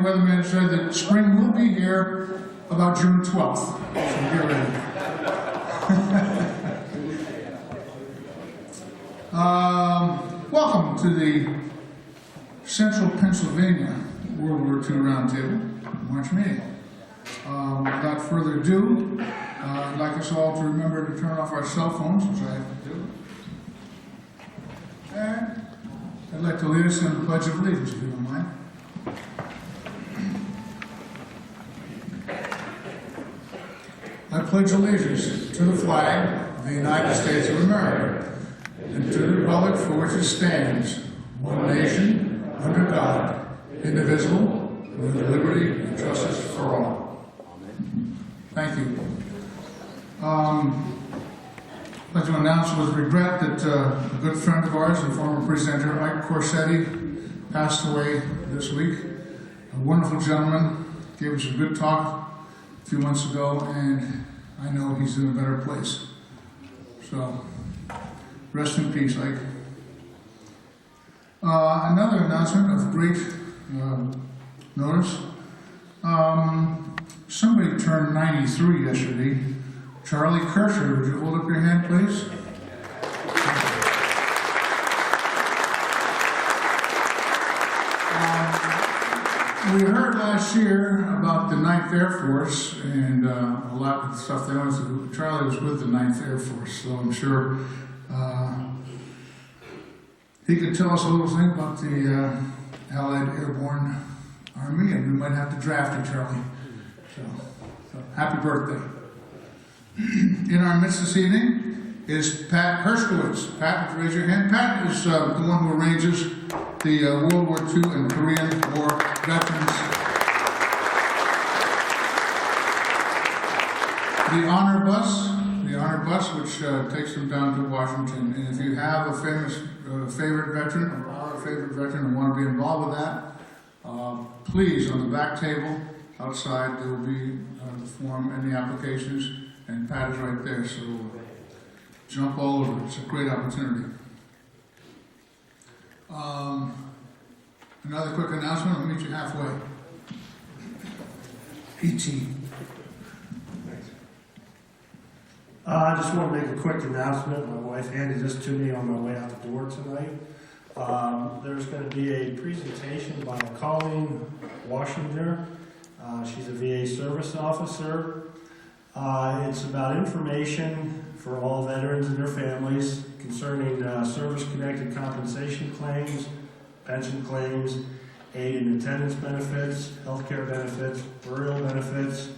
The weatherman said that spring will be here about June 12th, so get ready. Welcome to the Central Pennsylvania World War II Roundtable March meeting. Without further ado, I'd like us all to remember to turn off our cell phones, which I have to do. And I'd like to lead us in the Pledge of Allegiance, if you don't mind. I pledge allegiance to the flag of the United States of America and to the republic for which it stands, one nation, under God, indivisible, with liberty and justice for all. Thank you. I'd like to announce with regret that a good friend of ours and former presenter, Ike Corsetti, passed away this week. A wonderful gentleman, gave us a good talk a few months ago, and I know he's in a better place. So, rest in peace, Ike. Another announcement of great notice. Somebody turned 93 yesterday. Charlie Kirscher, would you hold up your hand, please? We heard last year about the 9th Air Force and a lot of stuff they went through. Charlie was with the 9th Air Force, so I'm sure he could tell us a little thing about the Allied Airborne Army, and we might have to draft you, Charlie. So happy birthday. In our midst this evening is Pat Herskowitz. Pat, raise your hand. Pat is the one who arranges the World War II and Korean War veterans. The honor bus which takes them down to Washington. And if you have a famous favorite veteran or are a favorite veteran and want to be involved with that, please, on the back table outside, there will be the form and the applications. And Pat is right there, so jump all over it. It's a great opportunity. Another quick announcement, I'll meet you halfway. E.T. I just want to make a quick announcement. My wife handed this to me on my way out the door tonight. There's going to be a presentation by Colleen Washington. She's a VA service officer. It's about information for all veterans and their families concerning service-connected compensation claims, pension claims, aid and attendance benefits, health care benefits, burial benefits,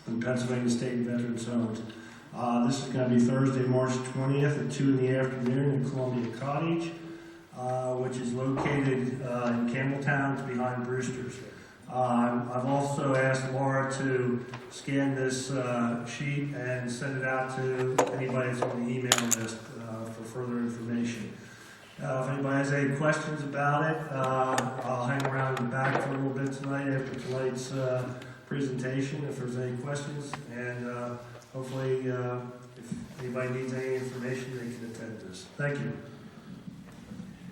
and Pennsylvania State Veterans Homes. This is going to be Thursday, March 20th at 2 in the afternoon in Columbia Cottage, which is located in Campbelltown. It's behind Brewster's. I've also asked Laura to scan this sheet and send it out to anybody that's on the email list for further information. If anybody has any questions about it, I'll hang around in the back for a little bit tonight after tonight's presentation if there's any questions, and hopefully if anybody needs any information they can attend this. Thank you.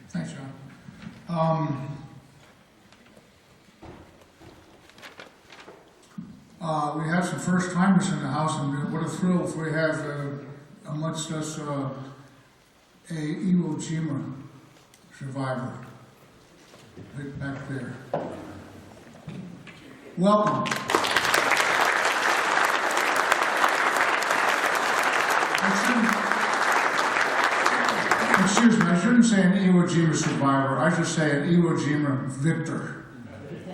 Thanks, John. We have some first-timers in the house, and what a thrill if we have amongst us a Iwo Jima survivor right back there. Welcome. Excuse me, I shouldn't say an Iwo Jima survivor, I should say an Iwo Jima victor.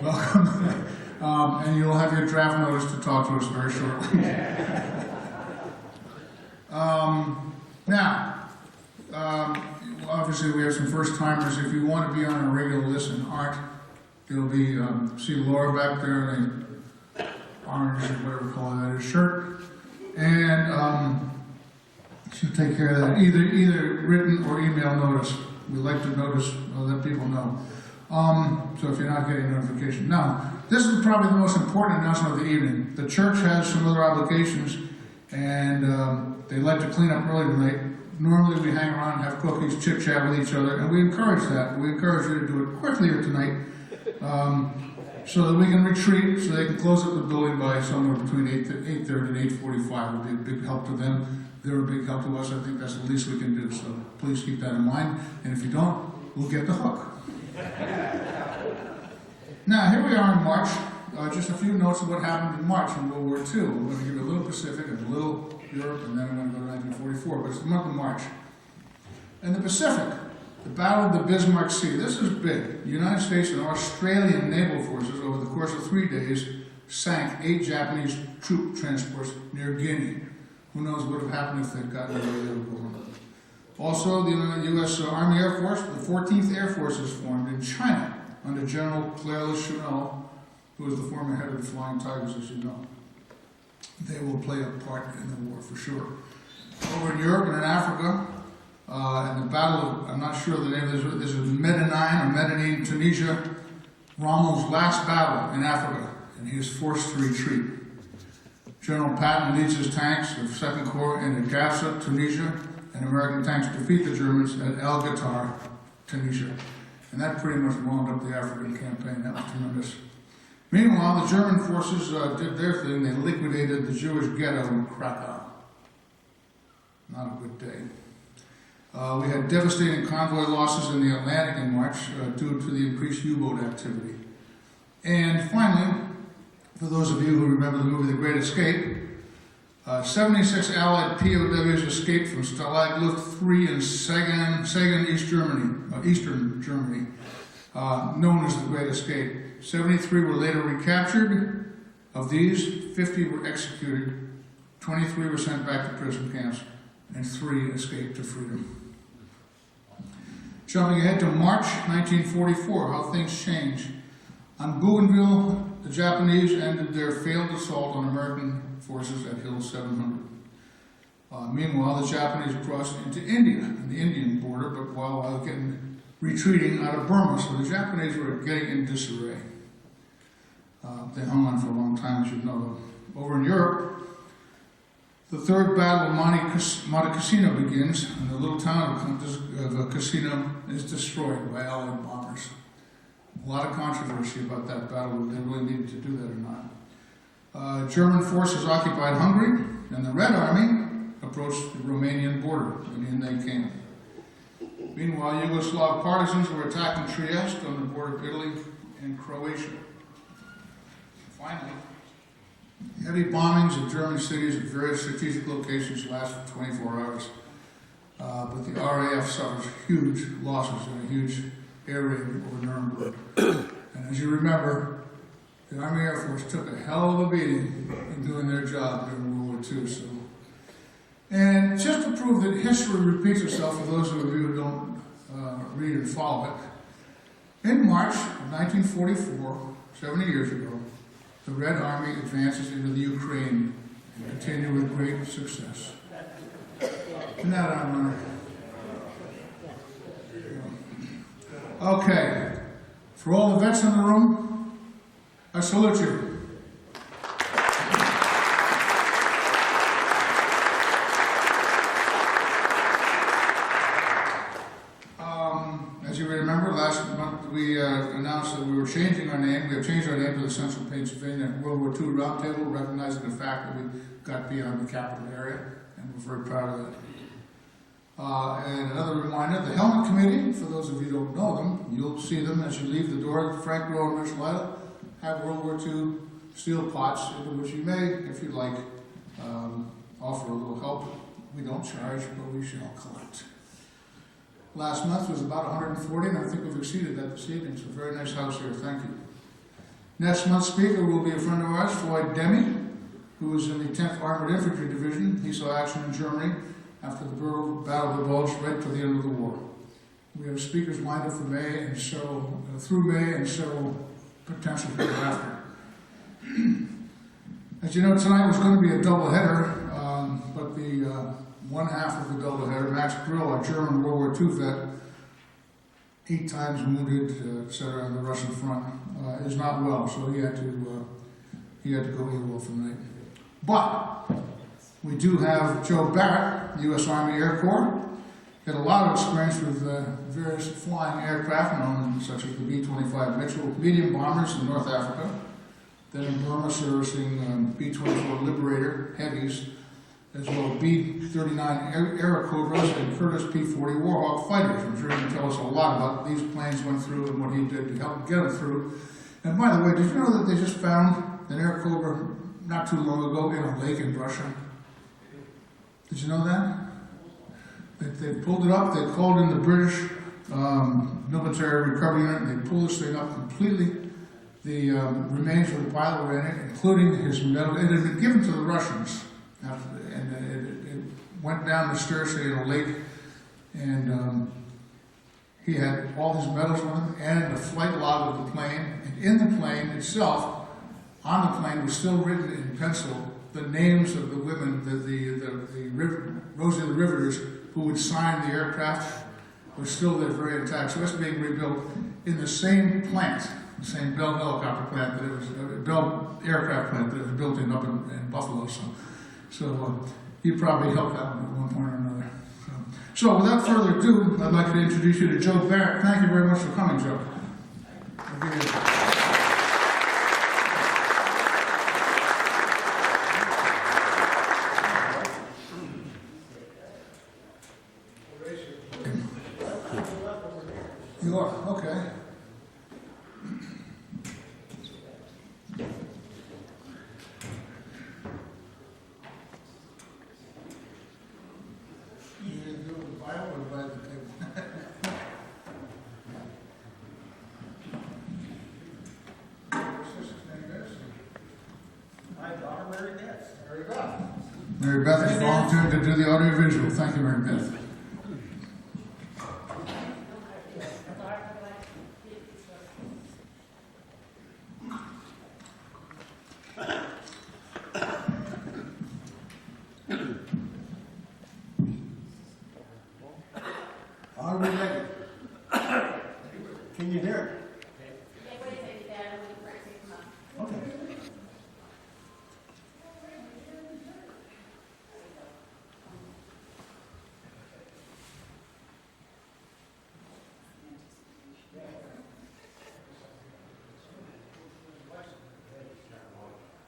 Welcome. And you'll have your draft notice to talk to us very shortly. Now, obviously we have some first-timers. If you want to be on a regular list and aren't, you'll be, see Laura back there in the orange, or whatever we call that, shirt. And she'll take care of that, either written or email notice. We like to notice, let people know. So if you're not getting notification. Now, this is probably the most important announcement of the evening. The church has some other obligations, and they like to clean up early tonight. Normally we hang around and have cookies, chit-chat with each other, and we encourage that. We encourage you to do it quickly tonight so that we can retreat, so they can close up the building by somewhere between 8:30 and 8:45 would be a big help to them. They're a big help to us. I think that's the least we can do, so please keep that in mind. And if you don't, we'll get the hook. Now, here we are in March. Just a few notes of what happened in March in World War II. We're going to give you a little Pacific and a little Europe, and then I'm going to go to 1944, but it's the month of March. In the Pacific, the Battle of the Bismarck Sea. This is big. The United States and Australian naval forces, over the course of 3 days, sank 8 Japanese troop transports near Guinea. Who knows what would have happened if they'd gotten away they were going. Also, the U.S. Army Air Force, the 14th Air Force is formed in China under General Claire LeChennault, who was the former head of the Flying Tigers, as you know. They will play a part in the war for sure. Over in Europe and in Africa, in the battle of, I'm not sure the name of this is Medellin, Tunisia, Rommel's last battle in Africa, and he is forced to retreat. General Patton leads his tanks of 2nd Corps into Gaza, Tunisia, and American tanks defeat the Germans at El Ghoutar, Tunisia. And that pretty much wound up the African campaign. That was tremendous. Meanwhile, the German forces did their thing. They liquidated the Jewish ghetto in Krakow. Not a good day. We had devastating convoy losses in the Atlantic in March due to the increased U-boat activity. And finally, for those of you who remember the movie The Great Escape, 76 Allied POWs escaped from Stalag Luft 3 in Sagan, Eastern Germany, known as The Great Escape. 73 were later recaptured. Of these, 50 were executed, 23 were sent back to prison camps, and 3 escaped to freedom. Jumping ahead to March 1944, how things change. On Bougainville, the Japanese ended their failed assault on American forces at Hill 700. Meanwhile, the Japanese crossed into India, the Indian border, but while retreating out of Burma, so the Japanese were getting in disarray. They hung on for a long time, as you know. Over in Europe, the third battle of Monte Cassino begins, and the little town of Cassino is destroyed by Allied bombers. A lot of controversy about that battle, whether they really needed to do that or not. German forces occupied Hungary, and the Red Army approached the Romanian border, and in they came. Meanwhile, Yugoslav partisans were attacking Trieste on the border of Italy and Croatia. Finally, heavy bombings of German cities at various strategic locations last for 24 hours. But the RAF suffers huge losses in a huge air raid over Nuremberg. And as you remember, the Army Air Force took a hell of a beating in doing their job during World War II. So. And just to prove that history repeats itself for those of you who don't read and follow it, in March of 1944, 70 years ago, the Red Army advances into the Ukraine and continue with great success. And that I'm okay. For all the vets in the room, I salute you. As you remember, last month we announced that we were changing our name. We have changed our name to the Central Pennsylvania World War II Roundtable, recognizing the fact that we got beyond the capital area, and we're very proud of that. And another reminder, the Helmet Committee, for those of you who don't know them, you'll see them as you leave the door. Frank Rowe and Rich Lytle have World War II steel pots, into which you may, if you like, offer a little help. We don't charge, but we shall collect. Last month was about 140, and I think we've exceeded that this evening. It's a very nice house here. Thank you. Next month's speaker will be a friend of ours, Floyd Demi, who was in the 10th Armored Infantry Division. He saw action in Germany after the Battle of the Bulge, right to the end of the war. We have speakers lined up for May and several through May, and several potential thereafter. As you know, tonight was going to be a doubleheader, but the one half of the doubleheader, Max Brill, our German World War II vet, 8 times wounded, etc., on the Russian front, is not well, so he had to go AWOL for the night. But we do have Joe Barrett, U.S. Army Air Corps, Had a lot of experience with various flying aircraft, known such as the B-25 Mitchell medium bombers in North Africa. Then in Burma, servicing B-24 Liberator heavies, as well as B-39 Airacobras and Curtiss P-40 Warhawk fighters. I'm sure he can tell us a lot about these planes went through and what he did to help get them through. And by the way, did you know that they just found an Airacobra not too long ago in a lake in Russia? Did you know that? They pulled it up, they called in the British military recovery unit, and they pulled this thing up completely. The remains of the pilot were in it, including his medal. It had been given to the Russians, and it went down mysteriously in a lake, and he had all his medals with him, and the flight log of the plane, and in the plane itself, on the plane was still written in pencil the names of the women, Rosie the Riveters, who would sign the aircraft, were still there very intact. So it's being rebuilt in the same plant, the same Bell helicopter plant that it was, Bell aircraft plant that it was built in up in Buffalo. So you probably helped out at one point or another. So without further ado, I'd like to introduce you to Joe Barrett. Thank you very much for coming, Joe. You are, okay. You didn't do it with the Bible or by the table? Your sister's name is? My daughter, Mary Beth. Mary Beth. Mary Beth has volunteered to do the audiovisual. Thank you, Mary Beth. Are we ready? Can you hear it? Okay.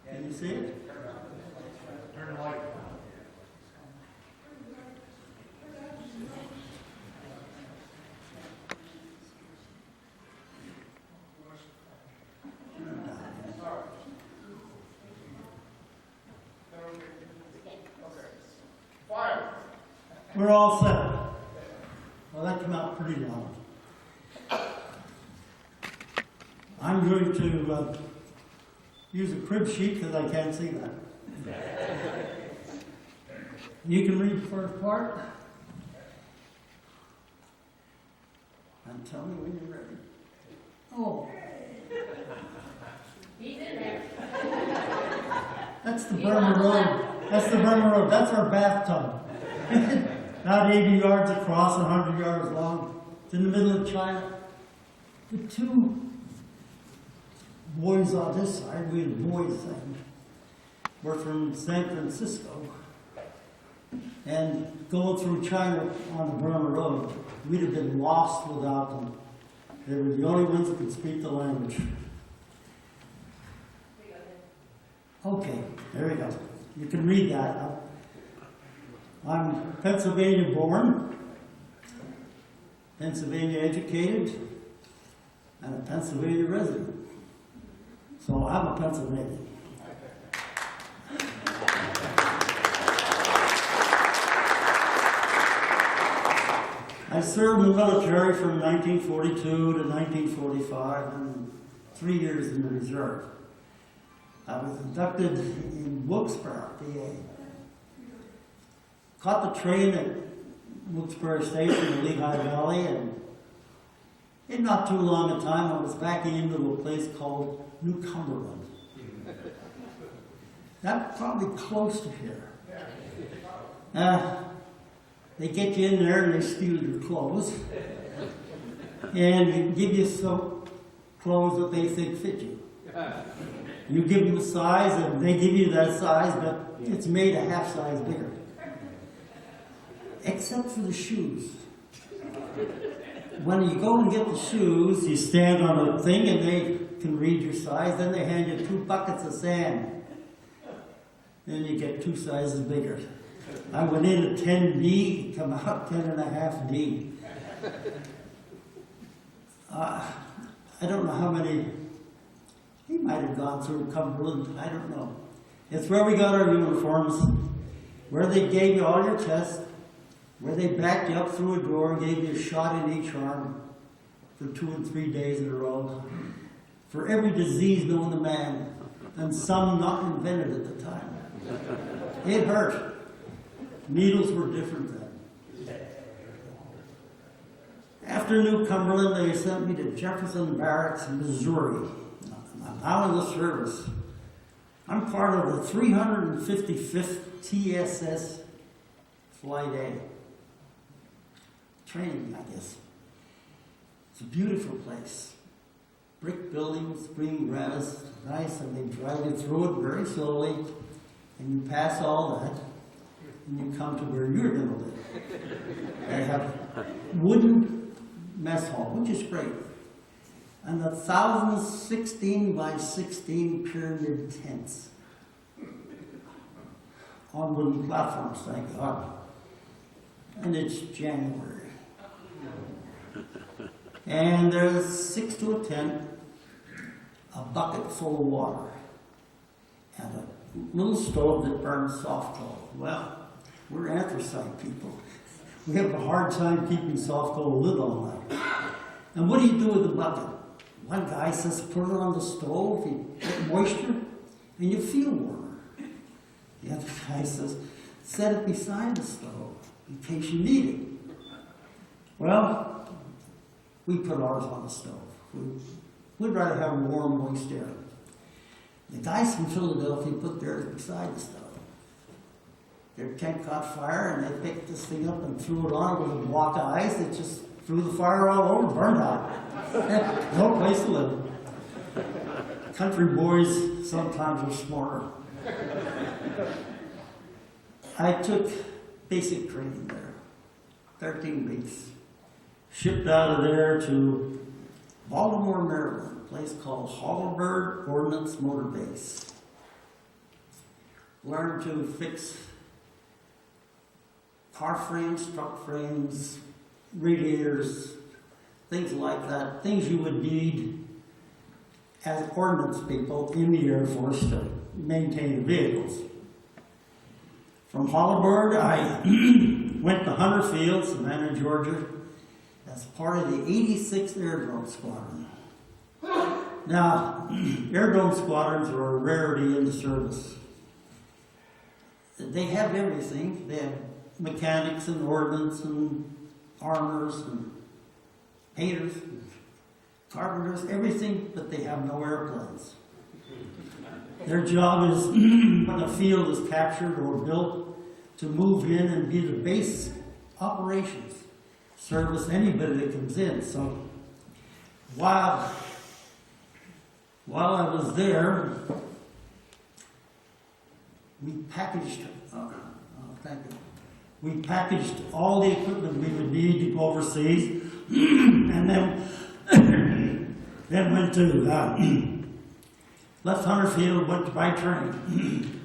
Can you see it? Turn the light. We're all set. Well, that came out pretty loud. I'm going to use a crib sheet because I can't see that. You can read the first part. And tell me when you're ready. Oh. He's in there. That's the Burma Road. That's the Burma Road. That's our bathtub. Not 80 yards across, 100 yards long. It's in the middle of China. The two boys on this side, we the boys then, were from San Francisco. And going through China on the Burma Road, we'd have been lost without them. They were the only ones that could speak the language. Okay, there we go. You can read that. I'm Pennsylvania born, Pennsylvania educated, and a Pennsylvania resident. So I'm a Pennsylvanian. I served in the military from 1942 to 1945 and 3 years in the reserve. I was inducted in Wilkes-Barre, PA. Caught the train at Wilkes-Barre Station in Lehigh Valley, and in not too long a time I was backing into a place called New Cumberland. That's probably close to here. They get you in there and they steal your clothes. And give you some clothes that they think fit you. You give them a size and they give you that size, but it's made a half size bigger. Except for the shoes. when you go and get the shoes, you stand on a thing and they can read your size. Then they hand you 2 buckets of sand. Then you get 2 sizes bigger. I went in at 10D, come out 10.5D. I don't know how many, he might have gone through Cumberland, I don't know. It's where we got our uniforms, where they gave you all your tests, where they backed you up through a door and gave you a shot in each arm for 2 and 3 days in a row, for every disease known to man, and some not invented at the time. It hurt. Needles were different then. After New Cumberland, they sent me to Jefferson Barracks, Missouri. I'm now in the service. I'm part of the 355th TSS Flight A. Training, I guess. It's a beautiful place. Brick buildings, green grass, nice, and they drive you through it very slowly, and you pass all that, and you come to where you're going to live. They have wooden mess hall, which is great. And 1,016 by 16 pyramid tents on wooden platforms, thank God. And it's January. And there's 6 to a tent, a bucket full of water, and a little stove that burns soft coal. Well, we're anthracite people. We have a hard time keeping soft coal lit all night. And what do you do with the bucket? One guy says, put it on the stove, you get moisture, and you feel warmer. The other guy says, set it beside the stove in case you need it. Well, we put ours on the stove. We'd rather have warm, moist air. The guys from Philadelphia put theirs beside the stove. Their tent caught fire, and they picked this thing up and threw it on with a block of ice. It just threw the fire all over, burned out. No place to live. Country boys sometimes are smarter. I took basic training there, 13 weeks. Shipped out of there to Baltimore, Maryland, a place called Holabird Ordnance Motor Base. Learned to fix car frames, truck frames, radiators, things like that, things you would need as ordnance people in the Air Force to maintain the vehicles. From Holabird, I went to Hunter Field, Savannah, Georgia, as part of the 86th Aerodrome Squadron. Now, aerodrome squadrons are a rarity in the service. They have everything. They have mechanics and ordnance and armors and painters and carpenters, everything, but they have no airplanes. Their job is, when a field is captured or built, to move in and be the base operations, service anybody that comes in. So while I was there, we packaged, we packaged all the equipment we would need to go overseas, and then went to left Hunter Field, went by train.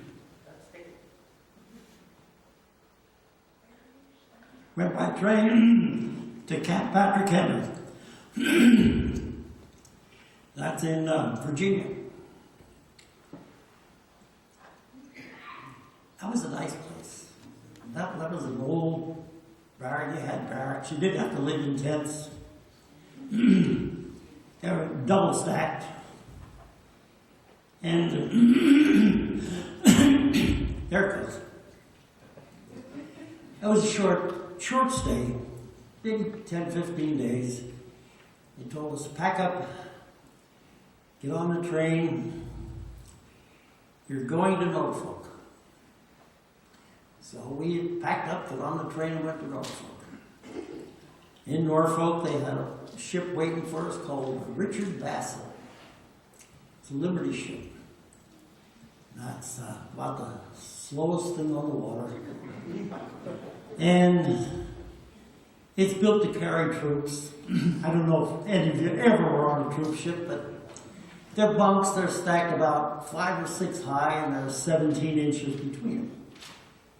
Went by train to Camp Patrick Henry. That's in Virginia. That was a nice place. That was an old barrack. You had barracks. You did have to live in tents. They were double stacked. And there it goes. That was a short stay, big 10, 15 days. They told us to pack up, get on the train. You're going to Norfolk. So we packed up, got on the train, and went to Norfolk. In Norfolk, they had a ship waiting for us called Richard Bassett. It's a Liberty ship. That's about the slowest thing on the water. And It's built to carry troops. I don't know if any of you ever were on a troop ship, but they're bunks. They're stacked about 5 or 6 high, and there's 17 inches between them.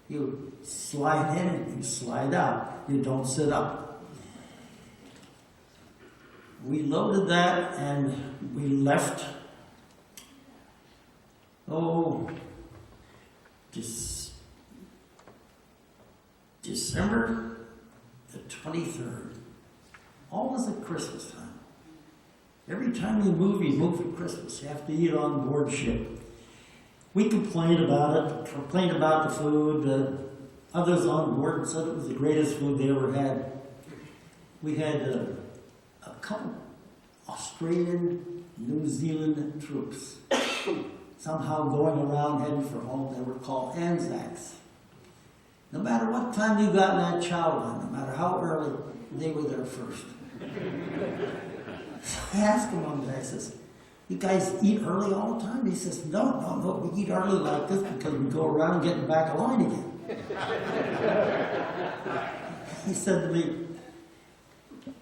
You slide in and you slide out. You don't sit up. We loaded that and we left. December the 23rd. Always at Christmas time. Every time you move at Christmas. You have to eat on board ship. We complained about it, complained about the food. Others on board said it was the greatest food they ever had. We had a couple Australian, New Zealand troops somehow going around heading for home. They were called Anzacs. No matter what time you got in that chow line, no matter how early, they were there first. I asked him one day, I says, "You guys eat early all the time?" He says, no, we eat early like this because we go around and get in the back of line again. He said to me,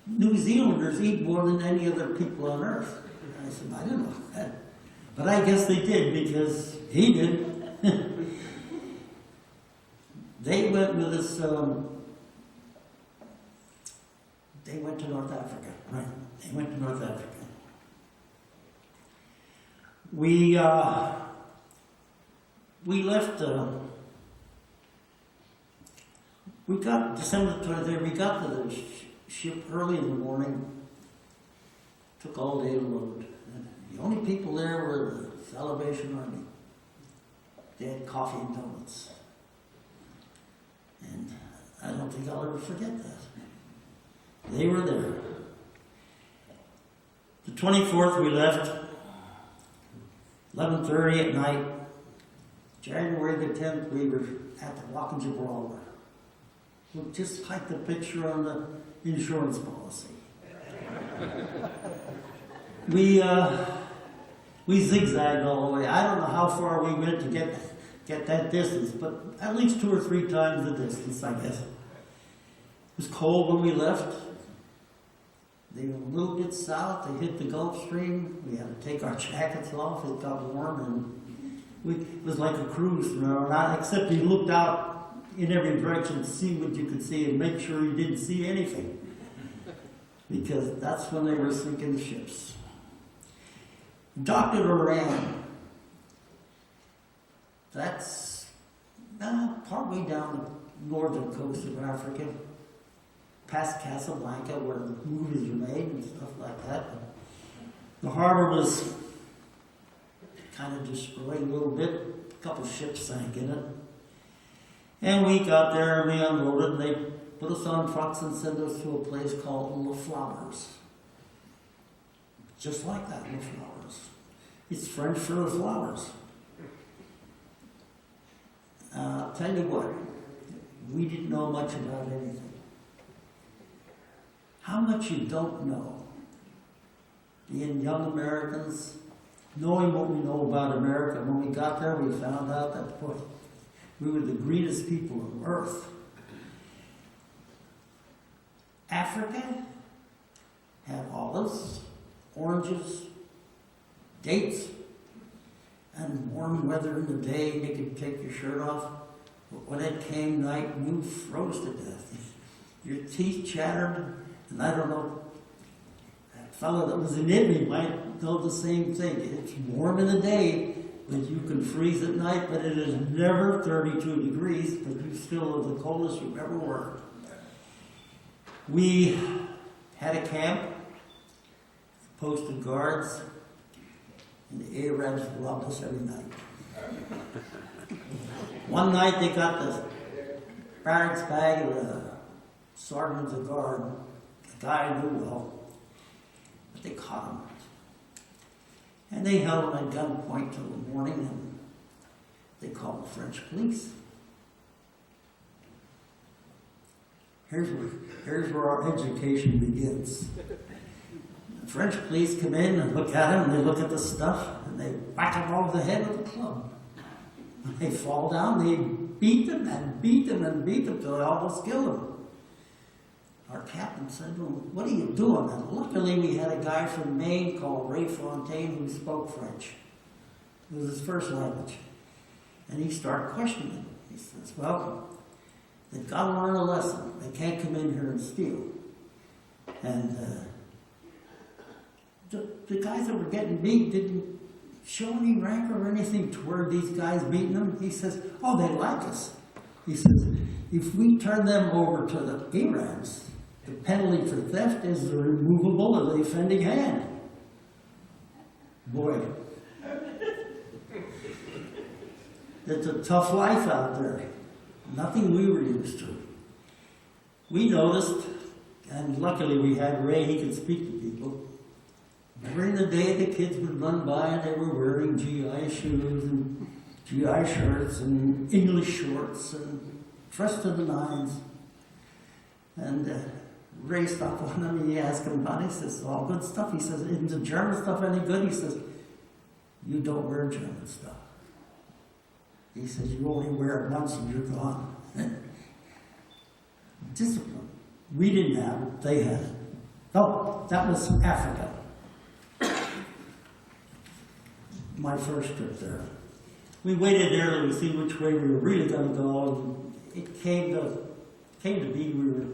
"New Zealanders eat more than any other people on earth." And I said, "I didn't know that." But I guess they did because he did. They went with us, they went to North Africa, right? They went to North Africa. We left, we got December 23rd, we got to the ship early in the morning. Took all day to load. And the only people there were the Salvation Army. They had coffee and donuts. And I don't think I'll ever forget that. They were there. The 24th we left, 11:30 at night. January the 10th we were at the Lock in Gibraltar. Just like the picture on the insurance policy. We zigzagged all the way. I don't know how far we went to get that distance, but at least 2 or 3 times the distance, I guess. It was cold when we left. They were a little bit south. They hit the Gulf Stream. We had to take our jackets off. It got warm, and it was like a cruise. Except you looked out in every direction to see what you could see and make sure you didn't see anything. Because that's when they were sinking the ships. Docked at Iran. That's partway down the northern coast of Africa, past Casablanca, where the movies are made and stuff like that. The harbor was kind of destroyed a little bit. A couple ships sank in it. And we got there and we unloaded, and they put us on trucks and sent us to a place called Les Flowers. Just like that, Les Flowers. It's French for the flowers. I'll tell you what, we didn't know much about anything. How much you don't know. Being young Americans, knowing what we know about America, when we got there, we found out that we were the greenest people on earth. Africa had olives, oranges, dates, and warm weather in the day. You could take your shirt off. But when it came night, you froze to death. Your teeth chattered, and I don't know, that fellow that was in Italy might know the same thing. It's warm in the day, but you can freeze at night, but it is never 32 degrees, but you still are the coldest you've ever were. We had a camp, posted guards, and the Arabs robbed us every night. One night they got the barracks bag of the sergeant of the guard, a guy I knew well, but they caught him. And they held him at gunpoint till the morning, and they called the French police. Here's where our education begins. The French police come in and look at him, and they look at the stuff, and they whack him over the head with a club. When they fall down, they beat them and beat them and beat them till they almost killed him. our captain said, well, what are you doing? And luckily we had a guy from Maine called Ray Fontaine who spoke French. It was his first language. And he started questioning. He says, well, they've got to learn a lesson. They can't come in here and steal. And the guys that were getting beat didn't show any rancor or anything toward these guys beating them. He says, oh, they like us. He says, if we turn them over to the Arabs, the penalty for theft is the removable of the offending hand. Boy, it's a tough life out there. Nothing we were used to. We noticed, and luckily we had Ray, he could speak to people. During the day, the kids would run by and they were wearing GI shoes and GI shirts and English shorts and dressed to the nines. And Ray stopped on them and he asked him about it. He says, all good stuff. He says, isn't the German stuff any good? He says, you don't wear German stuff. He says, you only wear it once and you're gone. Discipline. We didn't have it, they had it. Oh, that was Africa. My first trip there. We waited there to see which way we were really going to go. And it came to be we were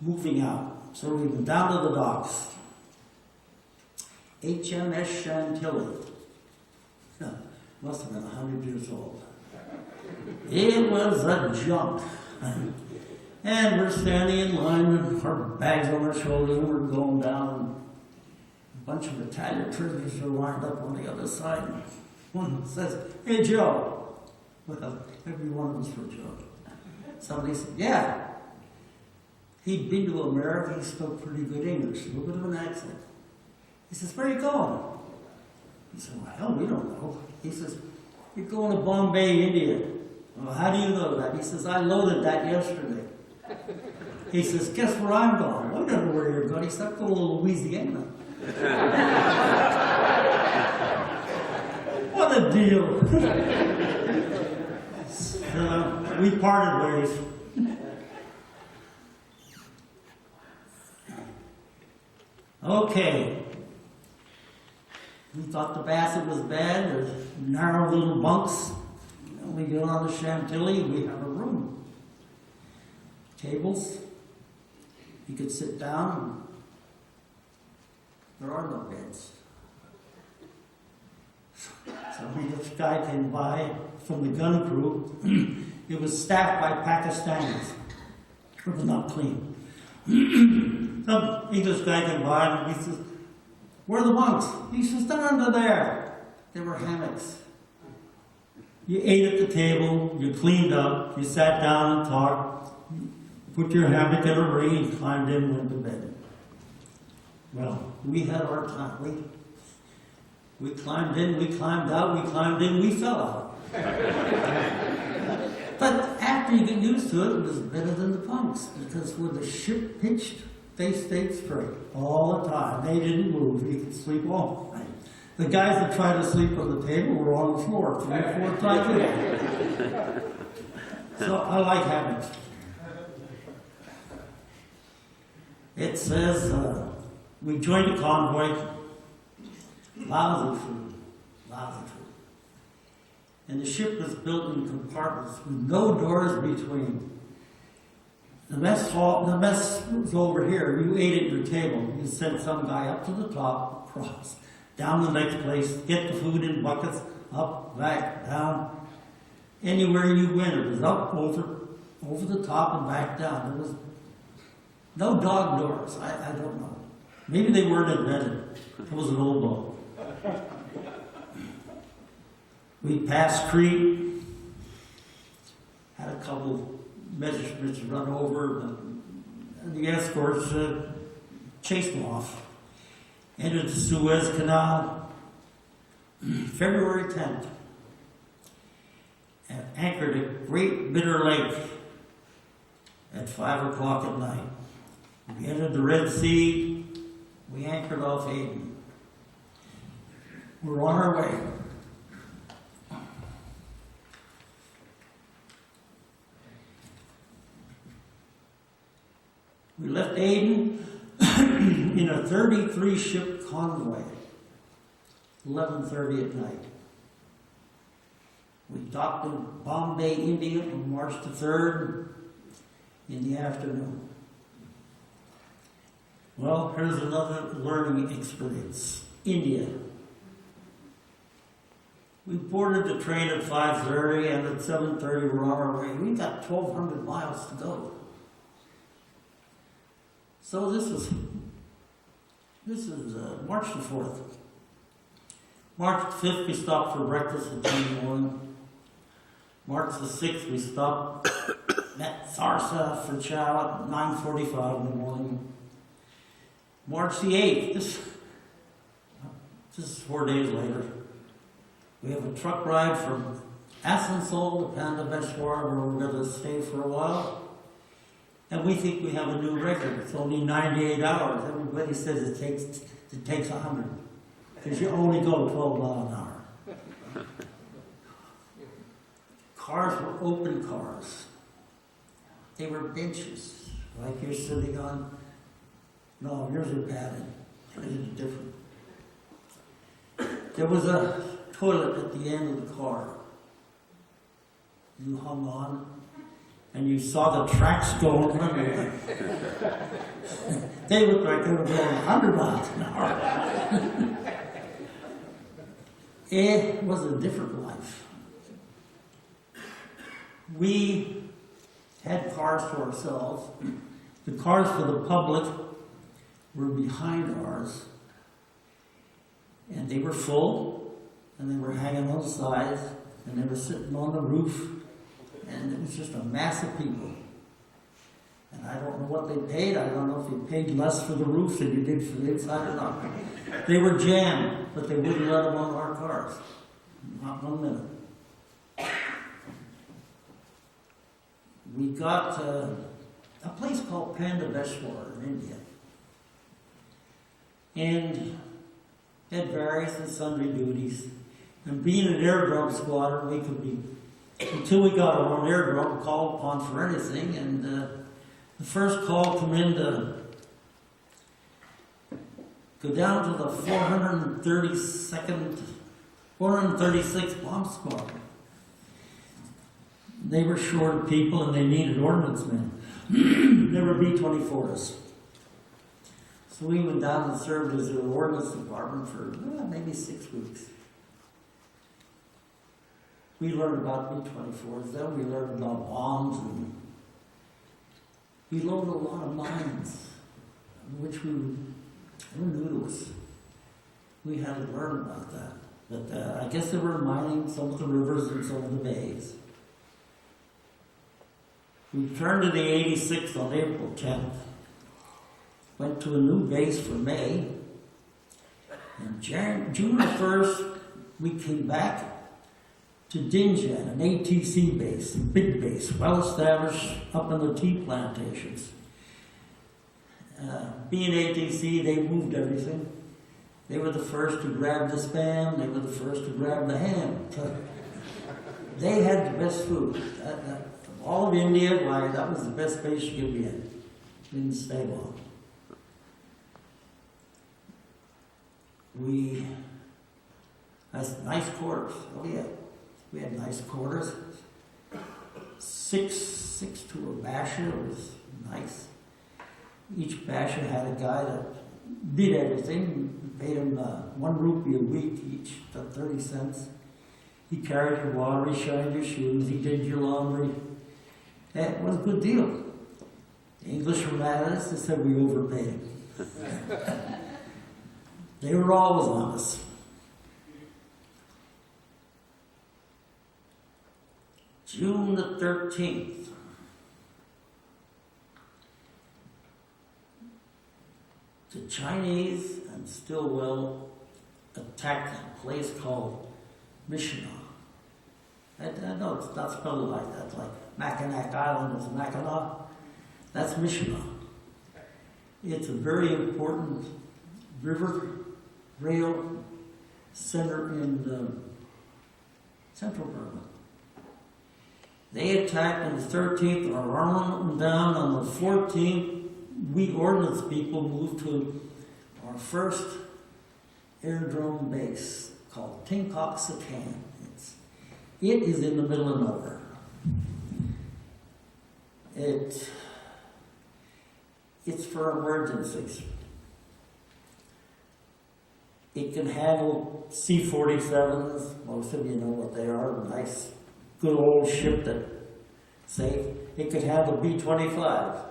moving out. So we went down to the docks. HMS Chantilly. Must have been 100 years old. It was a junk. And we're standing in line with our bags on our shoulders and we're going down. A bunch of Italian prisoners are lined up on the other side. One says, hey, Joe. Well, every one of us were Joe. Somebody said, yeah. He'd been to America, he spoke pretty good English, a little bit of an accent. He says, where are you going? He said, well, hell, we don't know. He says, you're going to Bombay, India. Well, how do you know that? He says, I loaded that yesterday. He says, guess where I'm going? I don't know where you're going. He said, I'm going to Louisiana. What a deal. So, we parted ways. Okay. We thought the Bassett was bad. There's narrow little bunks. And we go on the Chantilly, we have a room. Tables. You could sit down. There are no beds. So this guy came by from the gun crew. It was staffed by Pakistanis. It was not clean. Some English guy came by and he says, where are the bunks? He says, they're under there. There were hammocks. You ate at the table, you cleaned up, you sat down and talked, put your hammock in a ring and climbed in and went to bed. Well, we had our time. We climbed in, we climbed out, we climbed in, we fell out. But after you get used to it, it was better than the bunks, because when the ship pitched, they stayed straight all the time. They didn't move. You could sleep all night. The guys that tried to sleep on the table were on the floor 3 or 4 times a day. So I like hammocks. It says, we joined a convoy. Lousy food. Lousy food. And the ship was built in compartments with no doors between. The mess was over here. You ate at your table. You sent some guy up to the top, across, down the next place, get the food in buckets, up, back, down. Anywhere you went, it was up, over the top, and back down. There was no dog doors. I don't know. Maybe they weren't invented. It was an old boat. We passed Crete, had a couple measurements run over, and the escorts chased them off. Entered the Suez Canal, February 10th, and anchored at Great Bitter Lake at 5 o'clock at night. We entered the Red Sea, we anchored off Aden. We're on our way. We left 33-ship convoy, 11:30 at night. We docked in Bombay, India on March the 3rd in the afternoon. Well, here's another learning experience. India. We boarded the train at 5:30 and at 7:30 we're on our way. We got 1,200 miles to go. So this is March the 4th. March the 5th we stopped for breakfast at 10 in the morning. March the 6th we stopped at Sarsa for chow at 9:45 in the morning. March the 8th, this is 4 days later. We have a truck ride from Asansol to Pandaveshwar where we're going to stay for a while. And we think we have a new record. It's only 98 hours. Everybody says it takes 100. Because you only go 12 miles an hour. Cars were open cars. They were benches, like you're sitting on. No, yours are padded. Yours are different. There was a toilet at the end of the car. You hung on, and you saw the tracks going under. They looked like they were going 100 miles an hour. It was a different life. We had cars to ourselves. The cars for the public were behind ours. And they were full, and they were hanging on the sides, and they were sitting on the roof, and it was just a mass of people. And I don't know what they paid. I don't know if they paid less for the roof than you did for the inside or not. They were jammed, but they wouldn't let them on our cars. Not 1 minute. We got a place called Pandaveshwar in India. And had various and sundry duties. And being an airdrome squadron, we could be, until we got our own airdrome, called upon for anything. And the first call come in to go down to the 436th Bomb Squadron. They were short of people and they needed ordnance men. They were B-24s. So we went down and served as their ordnance department for maybe 6 weeks. We learned about B-24s, then we learned about bombs, and we loaded a lot of mines, which were new to us. We had to learn about that. But I guess they were mining some of the rivers and some of the bays. We returned to the 86th on April 10th. Went to a new base for May. And June the 1st, we came back to Dinjan, an ATC base, a big base, well established up in the tea plantations. Being ATC, they moved everything. They were the first to grab the spam, they were the first to grab the ham. They had the best food. All of India, why, that was the best base you could be in. Didn't stay long. We had nice quarters. Oh yeah, we had nice quarters. Six to a basher was nice. Each basher had a guy that did everything. We paid him 1 rupee a week each, 30 cents. He carried your water, he shined your shoes, he did your laundry. That was a good deal. The English were mad at us, they said we overpaid him. They were always on us. June the 13th. The Chinese and Stilwell attacked a place called Mishnah. No, it's not spelled like that, like Mackinac Island is Mackinac. That's Mishnah. It's a very important river rail center in central Burma. They attacked on the 13th, our armament went down. On the 14th, we ordnance people moved to our first aerodrome base called Tinkoxican. It is in the middle of nowhere. It's for emergencies. It can handle C-47s, most of you know what they are, a nice, good old ship that's safe. It could handle B-25s,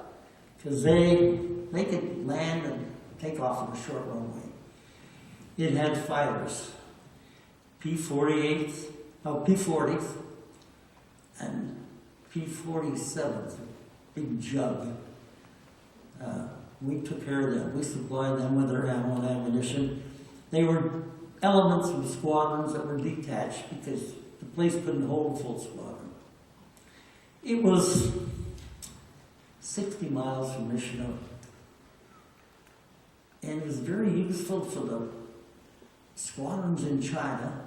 because they could land and take off on a short runway. It had fighters, P-40s, and P-47s, big jug. We took care of them. We supplied them with their ammo and ammunition. They were elements of squadrons that were detached because the place couldn't hold a full squadron. It was 60 miles from Michigan, and it was very useful for the squadrons in China.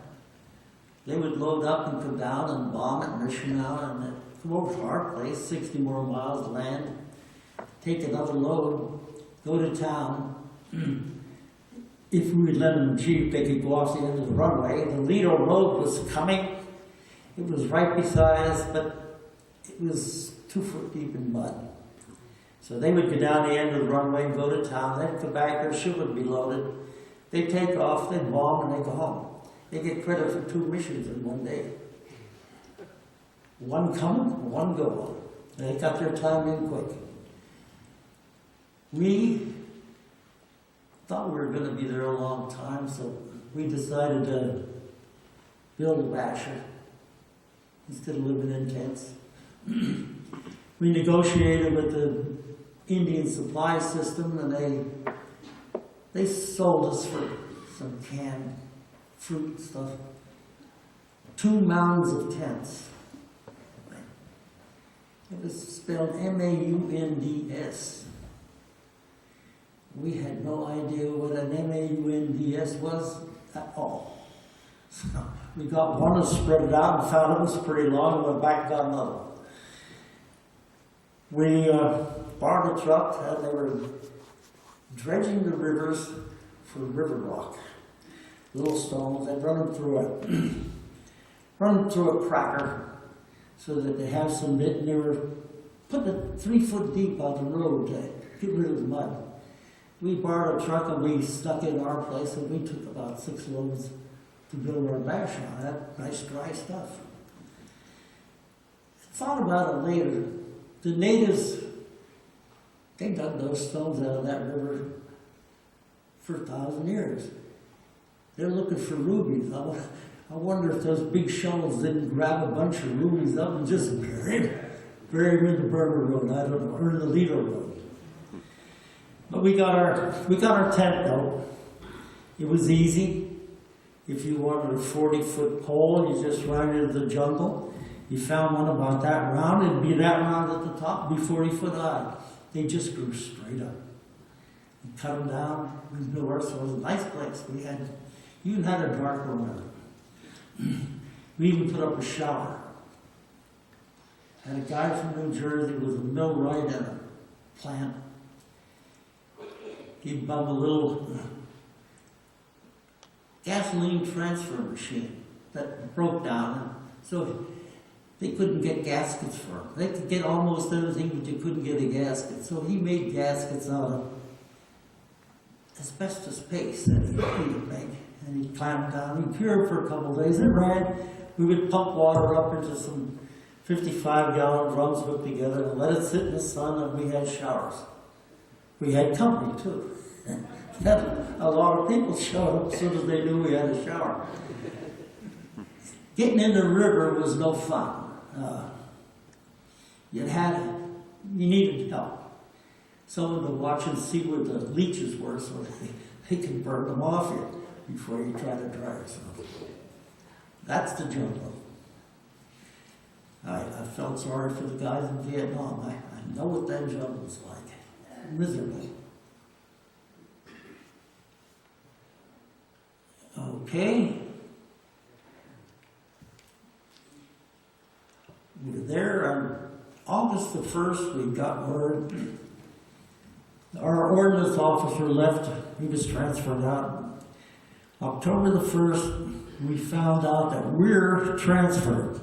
They would load up and come down and bomb at Michigan and then come over to our place, 60 more miles, land, take another load, go to town. If we would let them cheap, they could go off the end of the runway. The Lido Road was coming. It was right beside us, but it was 2 foot deep in mud. So they would go down the end of the runway and go to town. They'd come back, their ship would be loaded. They'd take off, they'd bomb, and they'd go home. They get credit for 2 missions in one day. One coming, one going. They got their time in quick. We thought we were going to be there a long time, so we decided to build a basher instead of living in tents. We negotiated with the Indian supply system, and they sold us for some canned fruit and stuff 2 mounds of tents. It was spelled M-A-U-N-D-S. We had no idea what an M-A-U-N-D-S was at all. So we got one and spread it out and found it was pretty long and went back and got another one. We borrowed a truck and they were dredging the rivers for river rock. Little stones, they'd run them through a cracker so that they have some bit, and they were putting it 3 foot deep on the road to get rid of the mud. We borrowed a truck and we stuck it in our place, and we took about 6 loads to build our bash on. That nice dry stuff. I thought about it later. The natives, they dug those stones out of that river for 1,000 years. They're looking for rubies. I wonder if those big shovels didn't grab a bunch of rubies up and just bury them in the Burma Road, I don't know, or in the Lido Road. But we got our tent though. It was easy. If you wanted a 40-foot pole, you just ran into the jungle. You found one about that round, it'd be that round at the top, be 40 foot high. They just grew straight up. We cut them down, we built ourselves a nice place. You even had a dark room. We even put up a shower. Had a guy from New Jersey with a millwright and a plant. He'd bum a little gasoline transfer machine that broke down. So they couldn't get gaskets for him. They could get almost everything, but you couldn't get a gasket. So he made gaskets out of asbestos paste that he'd make. And he'd clamp down. He'd cure it for a couple of days. It ran. We would pump water up into some 55-gallon drums put together and let it sit in the sun, and we had showers. We had company, too. A lot of people showed up as soon as they knew we had a shower. Getting in the river was no fun. You needed help. Someone to watch and see where the leeches were so they could burn them off you before you try to dry yourself. That's the jungle. I felt sorry for the guys in Vietnam. I know what that jungle was like. Miserable. Okay. We were there on August the 1st. We got word. Our ordnance officer left he was transferred out. October the 1st, we found out that we're transferred.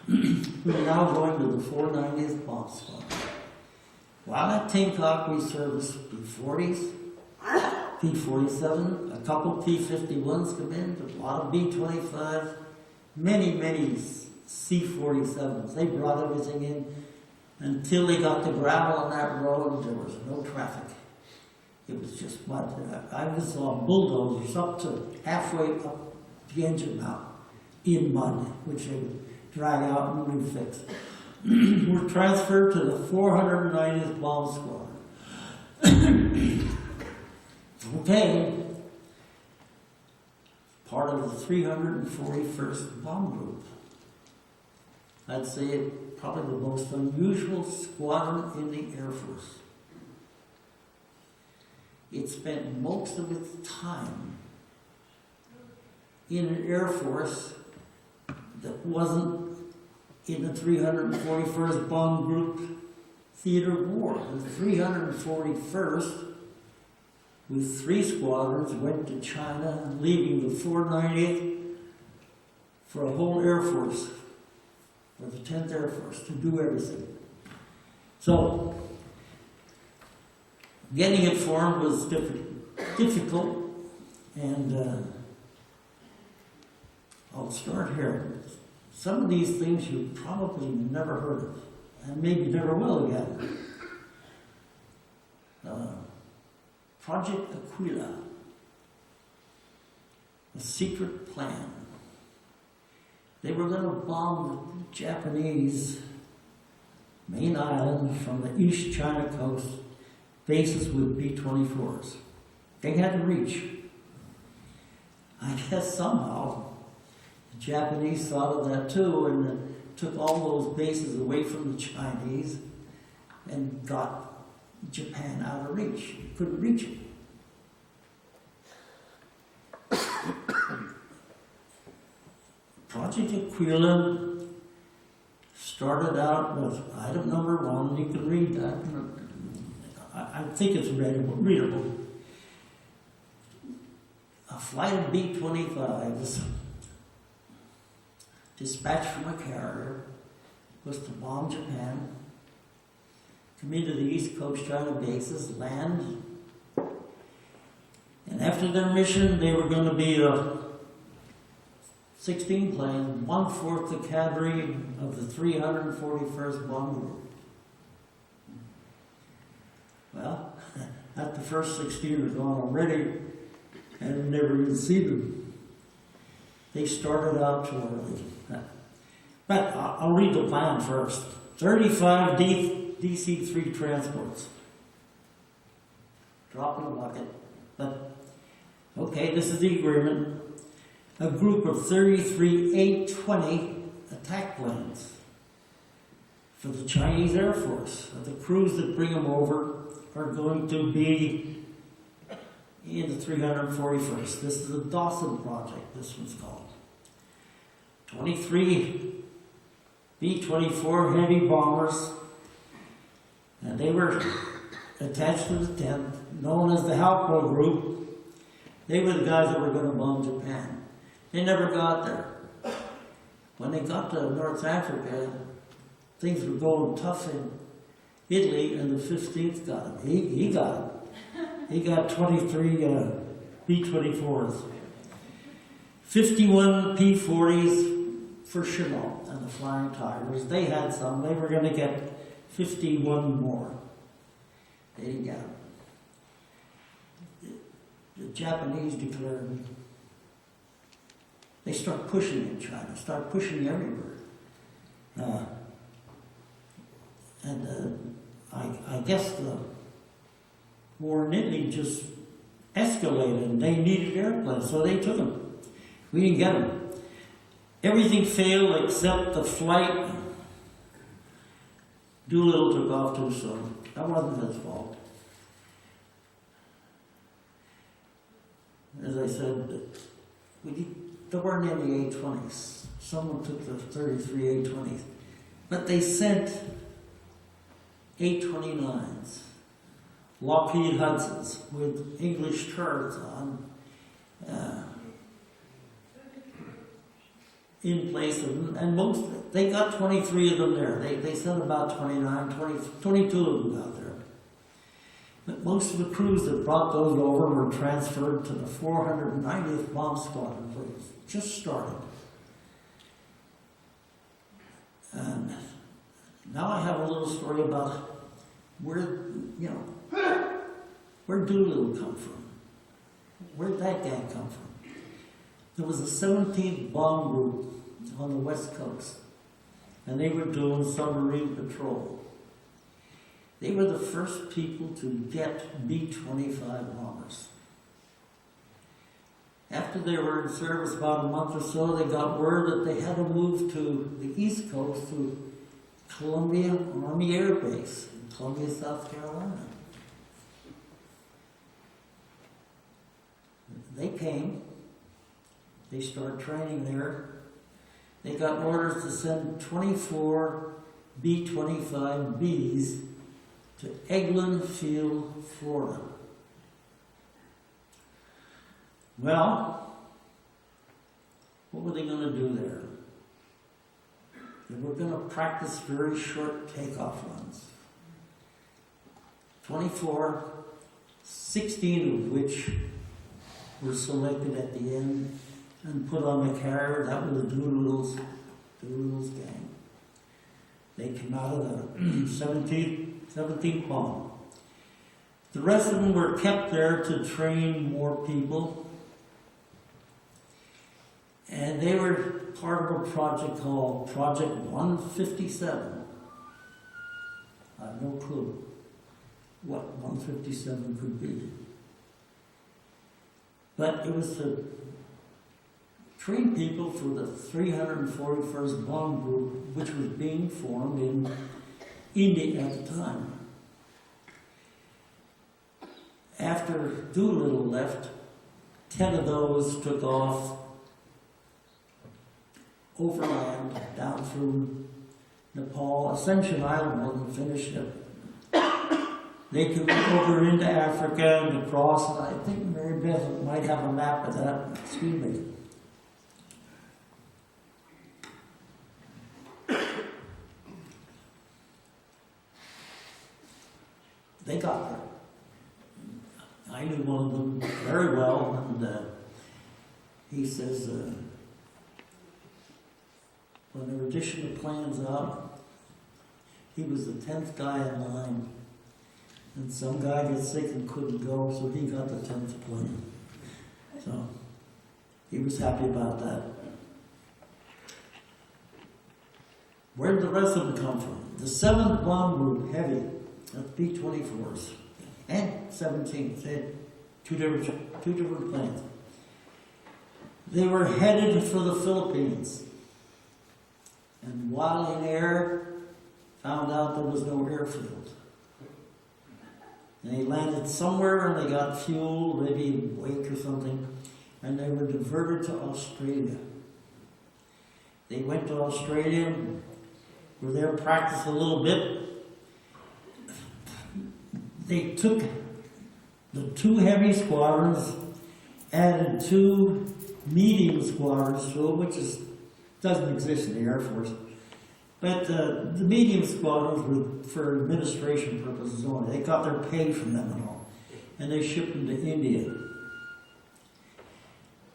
We're now going to the 490th Bomb Squad. While at Tinkoff, we serviced B-40s, P-47, a couple P-51s come in, a lot of B-25s, many C-47s. They brought everything in until they got the gravel on that road. There was no traffic. It was just mud. I was on bulldozers up to halfway up the engine mount in mud, which they would drag out and refix. We're transferred to the 490th Bomb Squad. Okay. Part of the 341st Bomb Group. I'd say it probably the most unusual squadron in the Air Force. It spent most of its time in an Air Force that wasn't in the 341st Bomb Group theater of war. The 341st, with 3 squadrons, went to China, leaving the 490th for a whole Air Force, for the 10th Air Force, to do everything. So, getting it formed was difficult, and I'll start here. Some of these things you probably never heard of, and maybe never will again. Project Aquila, a secret plan. They were going to bomb the Japanese main island from the East China coast, bases with B-24s. They had to reach. I guess somehow the Japanese thought of that too, and took all those bases away from the Chinese and got Japan out of reach. You couldn't reach it. Project Aquila started out with item number 1. You can read that. I think it's readable. A flight of B-25s dispatched from a carrier was to bomb Japan, come into the East Coast China bases, land, and after their mission, they were going to be 16 planes, 1/4 the cadre of the 341st Bomb Group. Well, at the first 16 are gone already, and we never even see them. They started out too early. But I'll read the plan first. 35 DC-3 transports. Drop in a bucket. But, okay, this is the agreement. A group of 33 A-20 attack planes for the Chinese Air Force. The crews that bring them over are going to be in the 341st. This is the Dawson Project, this one's called. 23 B-24 heavy bombers, and they were attached to the 10th, known as the Halco Group. They were the guys that were going to bomb Japan. They never got there. When they got to North Africa, things were going tough in Italy, and the 15th got him. He got him. He got 23 B-24s. 51 P-40s for Chanel and the Flying Tigers. They had some. They were going to get 51 more. They didn't get them. The Japanese declared, they start pushing in China, start pushing everywhere. I guess the war in Italy just escalated, and they needed airplanes, so they took them. We didn't get them. Everything failed except the flight. Doolittle took off too soon. That wasn't his fault. As I said, there weren't any A-20s. Someone took the 33 A-20s. But they sent A-29s Lockheed Hudsons with English turrets on, in place, and most, they got 23 of them there. They sent about 29, 22 of them out there. But most of the crews that brought those over were transferred to the 490th Bomb Squadron, where it was just started. And now I have a little story about where Doolittle come from. Where'd that gang come from? There was a 17th Bomb Group on the West Coast, and they were doing submarine patrol. They were the first people to get B-25 bombers. After they were in service about a month or so, they got word that they had to move to the East Coast to Columbia Army Air Base in Columbia, South Carolina. They came. They started training there. They got orders to send 24 B-25Bs to Eglin Field, Florida. Well, what were they going to do there? They were going to practice very short takeoff runs. 24, 16 of which were selected at the end and put on the carrier. That was the Doolittle's gang. They came out of the 17th bomb. The rest of them were kept there to train more people. And they were part of a project called Project 157. I have no clue what 157 could be. But it was to train people for the 341st Bomb Group, which was being formed in India at the time. After Doolittle left, 10 of those took off overland down through Nepal. Ascension Island wasn't finished yet. They could go over into Africa and across, and I think Mary Beth might have a map of that. Excuse me. They got there. I knew one of them very well, and he says, when they were dishing the plans out, he was the 10th guy in line. And some guy got sick and couldn't go, so he got the 10th plane. So he was happy about that. Where did the rest of them come from? The 7th Bomb Group, heavy, that's B-24s, and 17th, they had two different planes. They were headed for the Philippines. And while in air, found out there was no airfield. And they landed somewhere and they got fuel, maybe Wake or something, and they were diverted to Australia. They went to Australia, were there, practiced a little bit. They took the 2 heavy squadrons, added 2 medium squadrons to it, which doesn't exist in the Air Force. But the medium squadrons were for administration purposes only. They got their pay from them and all. And they shipped them to India.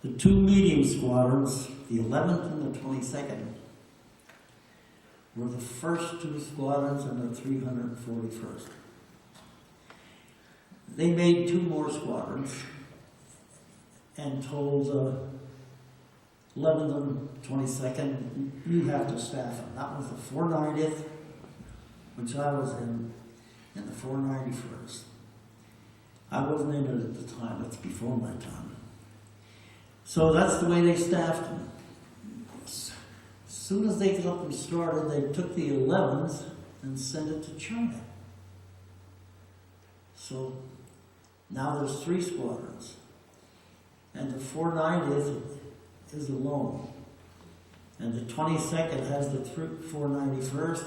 The 2 medium squadrons, the 11th and the 22nd, were the first 2 squadrons in the 341st. They made 2 more squadrons and told 11th and 22nd, you have to staff them. That was the 490th, which I was in, and the 491st. I wasn't in it at the time, that's before my time. So that's the way they staffed them. As soon as they got them started, they took the 11th and sent it to China. So now there's 3 squadrons. And the 490th is alone. And the 22nd has the 491st,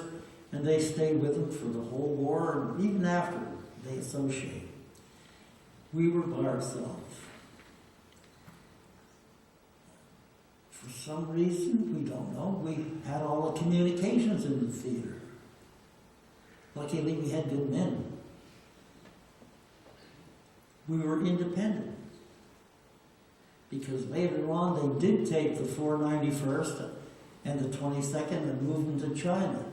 and they stay with them for the whole war, and even after they associate. we were by ourselves. For some reason, we don't know, we had all the communications in the theater. Luckily, we had good men. We were independent. Because later on, they did take the 491st and the 22nd and move them to China.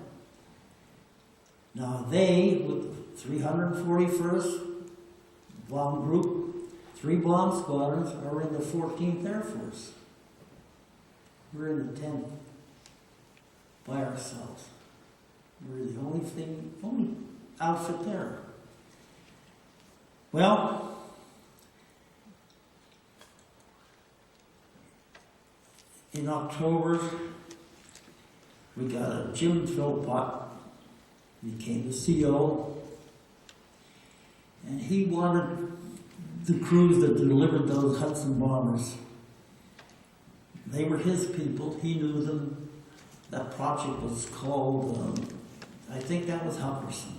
Now they, with 341st Bomb Group, 3 bomb squadrons, are in the 14th Air Force. We're in the 10th by ourselves. We're the only outfit there. Well, in October, we got a Jim Philpott. He became the CO, and he wanted the crews that delivered those Hudson bombers. They were his people. He knew them. That project was called, I think that was Huckerson.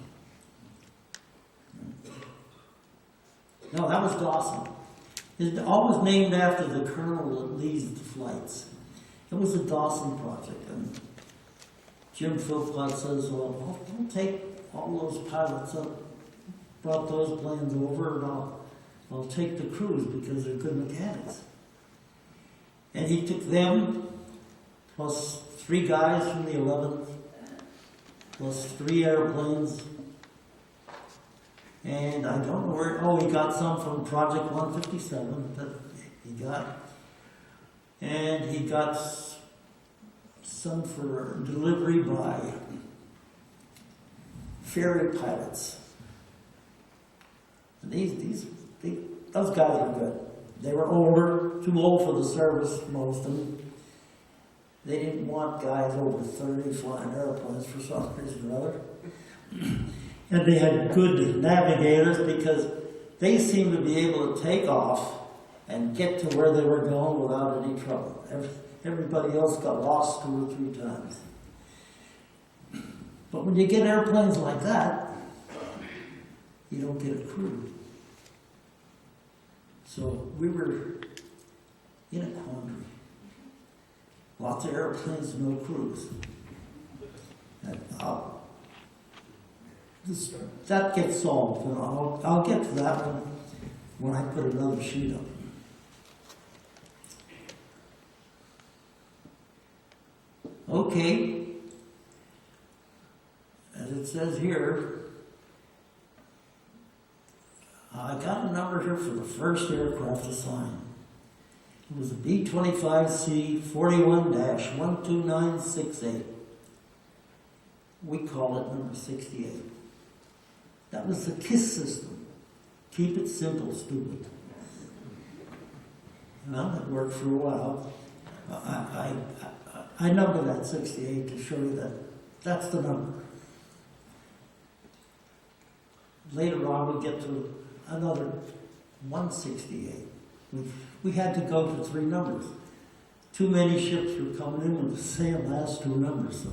No, that was Dawson. It's always named after the colonel that leads the flights. It was a Dawson project, and Jim Philpott says, well, I'll take all those pilots up, brought those planes over, and I'll take the crews because they're good mechanics. And he took them, plus 3 guys from the 11th, plus 3 airplanes, and I don't know where, he got some from Project 157 that he got. And he got some for delivery by ferry pilots. And those guys were good. They were older, too old for the service, most of them. They didn't want guys over 30 flying airplanes for some reason or other. And they had good navigators because they seemed to be able to take off and get to where they were going without any trouble. Everybody else got lost 2 or 3 times. But when you get airplanes like that, you don't get a crew. So we were in a quandary. Lots of airplanes, no crews. And that gets solved, and I'll get to that one when I put another sheet up. Okay, as it says here, I got a number here for the first aircraft assigned. It was a B-25C 41-12968. We call it number 68. That was the KISS system. Keep it simple, stupid. Well, it worked for a while. I numbered that 68 to show you that that's the number. Later on, we'll get to another 168. We had to go to 3 numbers. Too many ships were coming in with the same last 2 numbers, so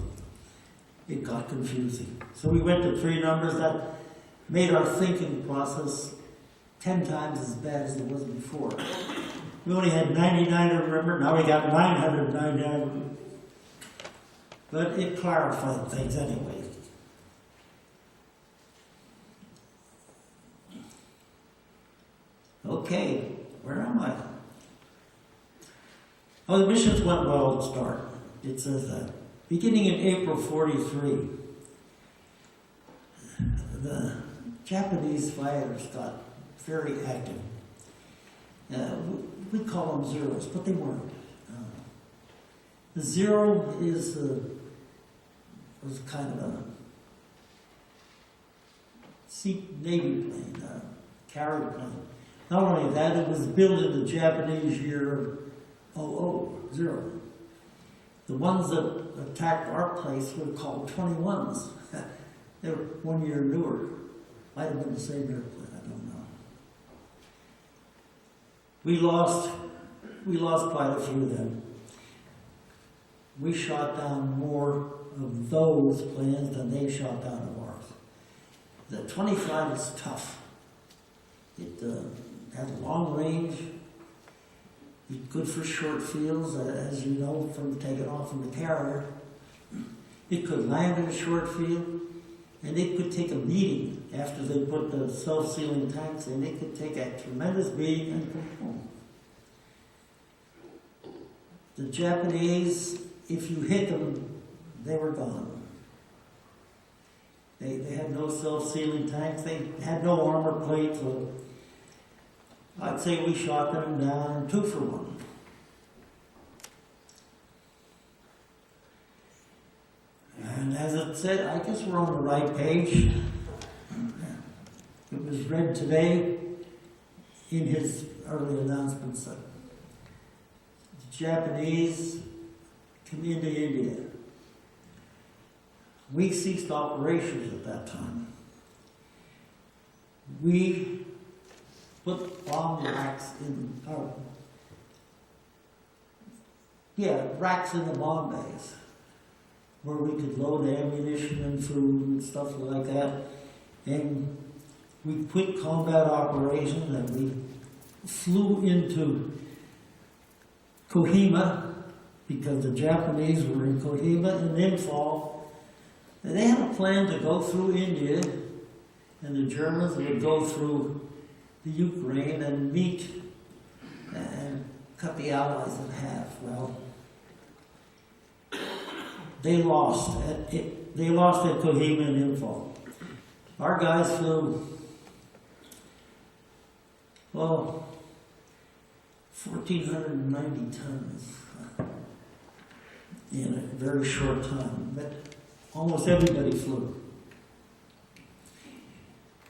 it got confusing. So we went to 3 numbers. That made our thinking process 10 times as bad as it was before. We only had 99 to remember, now we got 999. But it clarified things anyway. Okay, where am I? Oh, the missions went well to start. It says that. Beginning in April 43, the Japanese fighters got very active. We call them zeros, but they weren't. The zero was kind of a Navy plane, carrier plane. Not only that, it was built in the Japanese year 00. The ones that attacked our place were called 21s. They were 1 year newer. Might have been the same airplane, I don't know. We lost quite a few of them. We shot down more of those planes than they shot down of ours. The 25 is tough. had long range. Good for short fields, as you know from taking off from the carrier. It could land in a short field, and it could take a beating after they put the self-sealing tanks in. It could take a tremendous beating and go home. The Japanese, if you hit them, they were gone. They had no self-sealing tanks. They had no armor plates. So I'd say we shot them down 2 for 1. And as it said, I guess we're on the right page. It was read today in his early announcements that the Japanese come into India. We ceased operations at that time. We put bomb racks in, racks in the bomb bays where we could load ammunition and food and stuff like that. And we quit combat operations and we flew into Kohima because the Japanese were in Kohima in Imphal. And they had a plan to go through India, and the Germans would go through the Ukraine and meet and cut the Allies in half. Well, they lost at Kohima and Imphal. Our guys flew, 1,490 tons in a very short time. But almost everybody flew.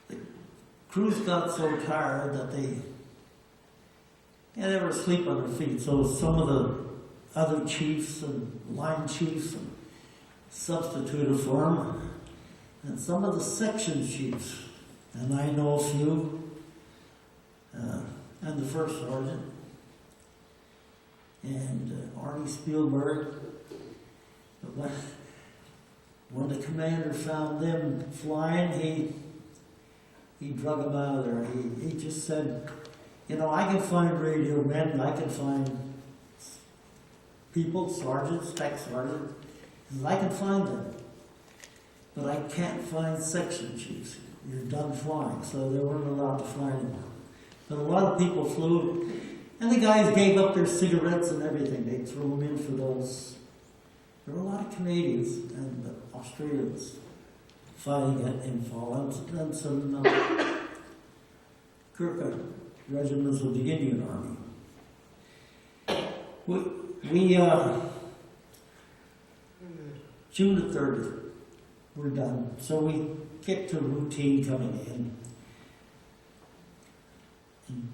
The crews got so tired that they were asleep on their feet. So some of the other chiefs and line chiefs substituted for them, and some of the section chiefs, and I know a few, and the first sergeant, and Arnie Spielberg. But when the commander found them flying, he drug them out of there. He just said, I can find radio men, I can find people, sergeants, tech sergeants, I can find them. But I can't find section chiefs. You're done flying. So they weren't allowed to fly anymore. But a lot of people flew, and the guys gave up their cigarettes and everything. They threw them in for those. There were a lot of Canadians and Australians fighting at Imphal, and some Gurkha regiments of the Indian Army. We June the 30th, we're done. So we get to routine coming in. And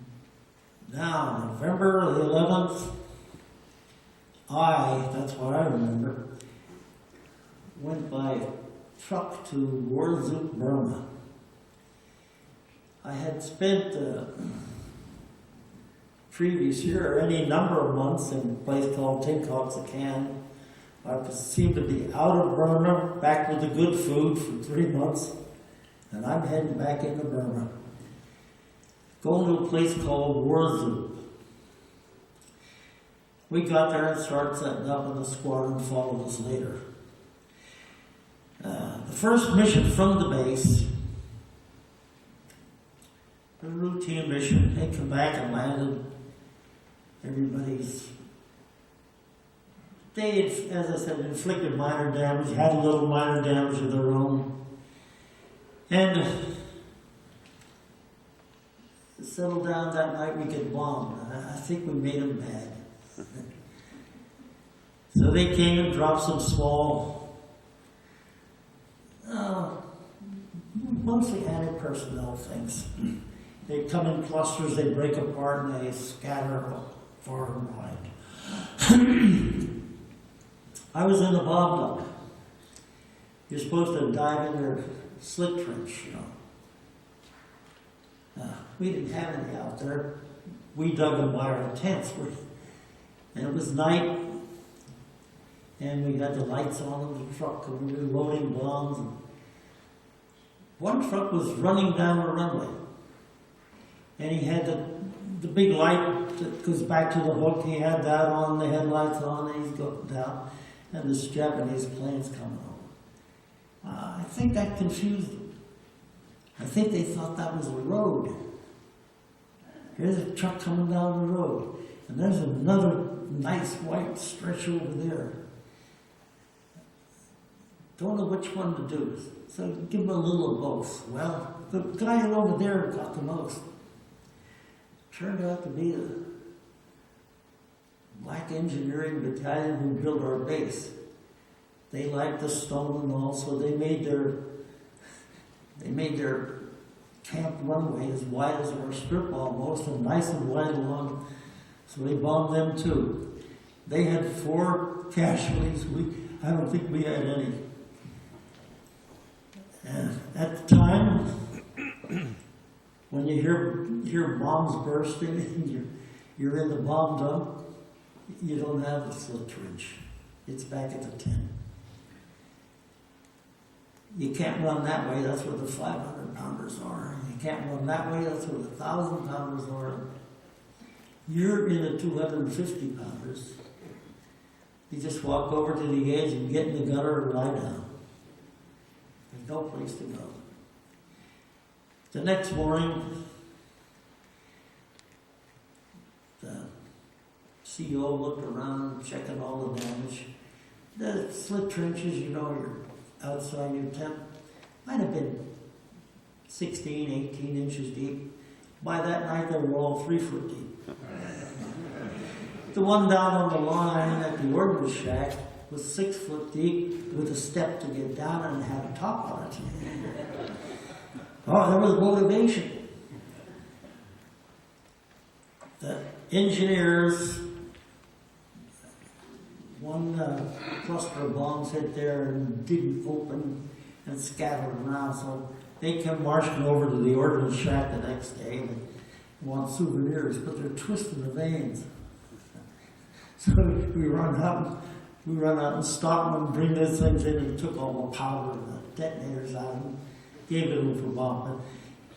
now, November the 11th, that's what I remember, went by truck to Warzuk, Burma. I had spent the previous year any number of months in a place called Tinkoxakan. I seemed to be out of Burma, back with the good food for 3 months, and I'm heading back into Burma. Going to a place called Warzuk. We got there and started setting up, and the squadron followed us later. The first mission from the base, a routine mission, they come back and landed. They, as I said, inflicted minor damage, had a little minor damage of their own, and settled down that night. We get bombed. I think we made them mad. So they came and dropped some small, mostly anti-personnel things. They come in clusters, they break apart, and they scatter far and wide. I was in the bomb dump. You're supposed to dive in their slit trench, we didn't have any out there. We dug them by our tents. And it was night, and we had the lights on the truck, and we were loading bombs. And one truck was running down the runway, and he had the the big light that goes back to the hook, he had that on, the headlights on, and he's going down, and this Japanese plane's coming over. I think that confused them. I think they thought that was a road. Here's a truck coming down the road, and there's another nice white stretch over there. Don't know which one to do. So give them a little of both. Well, the guy over there got the most. Turned out to be the black engineering battalion who built our base. They liked the stone and all, so they made their camp runway as wide as our strip almost, and nice and wide along. So we bombed them too. They had 4 casualties. I don't think we had any. And at the time, when you hear bombs bursting and you're in the bomb dump, you don't have the slit trench. It's back at the 10. You can't run that way, that's where the 500-pounders are. You can't run that way, that's where the 1,000-pounders are. You're in the 250-pounders. You just walk over to the edge and get in the gutter and lie down. There's no place to go. The next morning, the CO looked around, checking all the damage. The slit trenches, you're outside your tent, might have been 16, 18 inches deep. By that night, they were all 3 foot deep. The one down on the line at the ordnance shack was 6 foot deep with a step to get down and had a top on it. Oh, there was motivation. The engineers, one cluster of bombs hit there and didn't open and scattered around, so they came marching over to the ordnance shack the next day and want souvenirs, but they're twisting the veins. So we run out and stop them and bring those things in, and took all the powder and the detonators out and gave it to them for bomb. But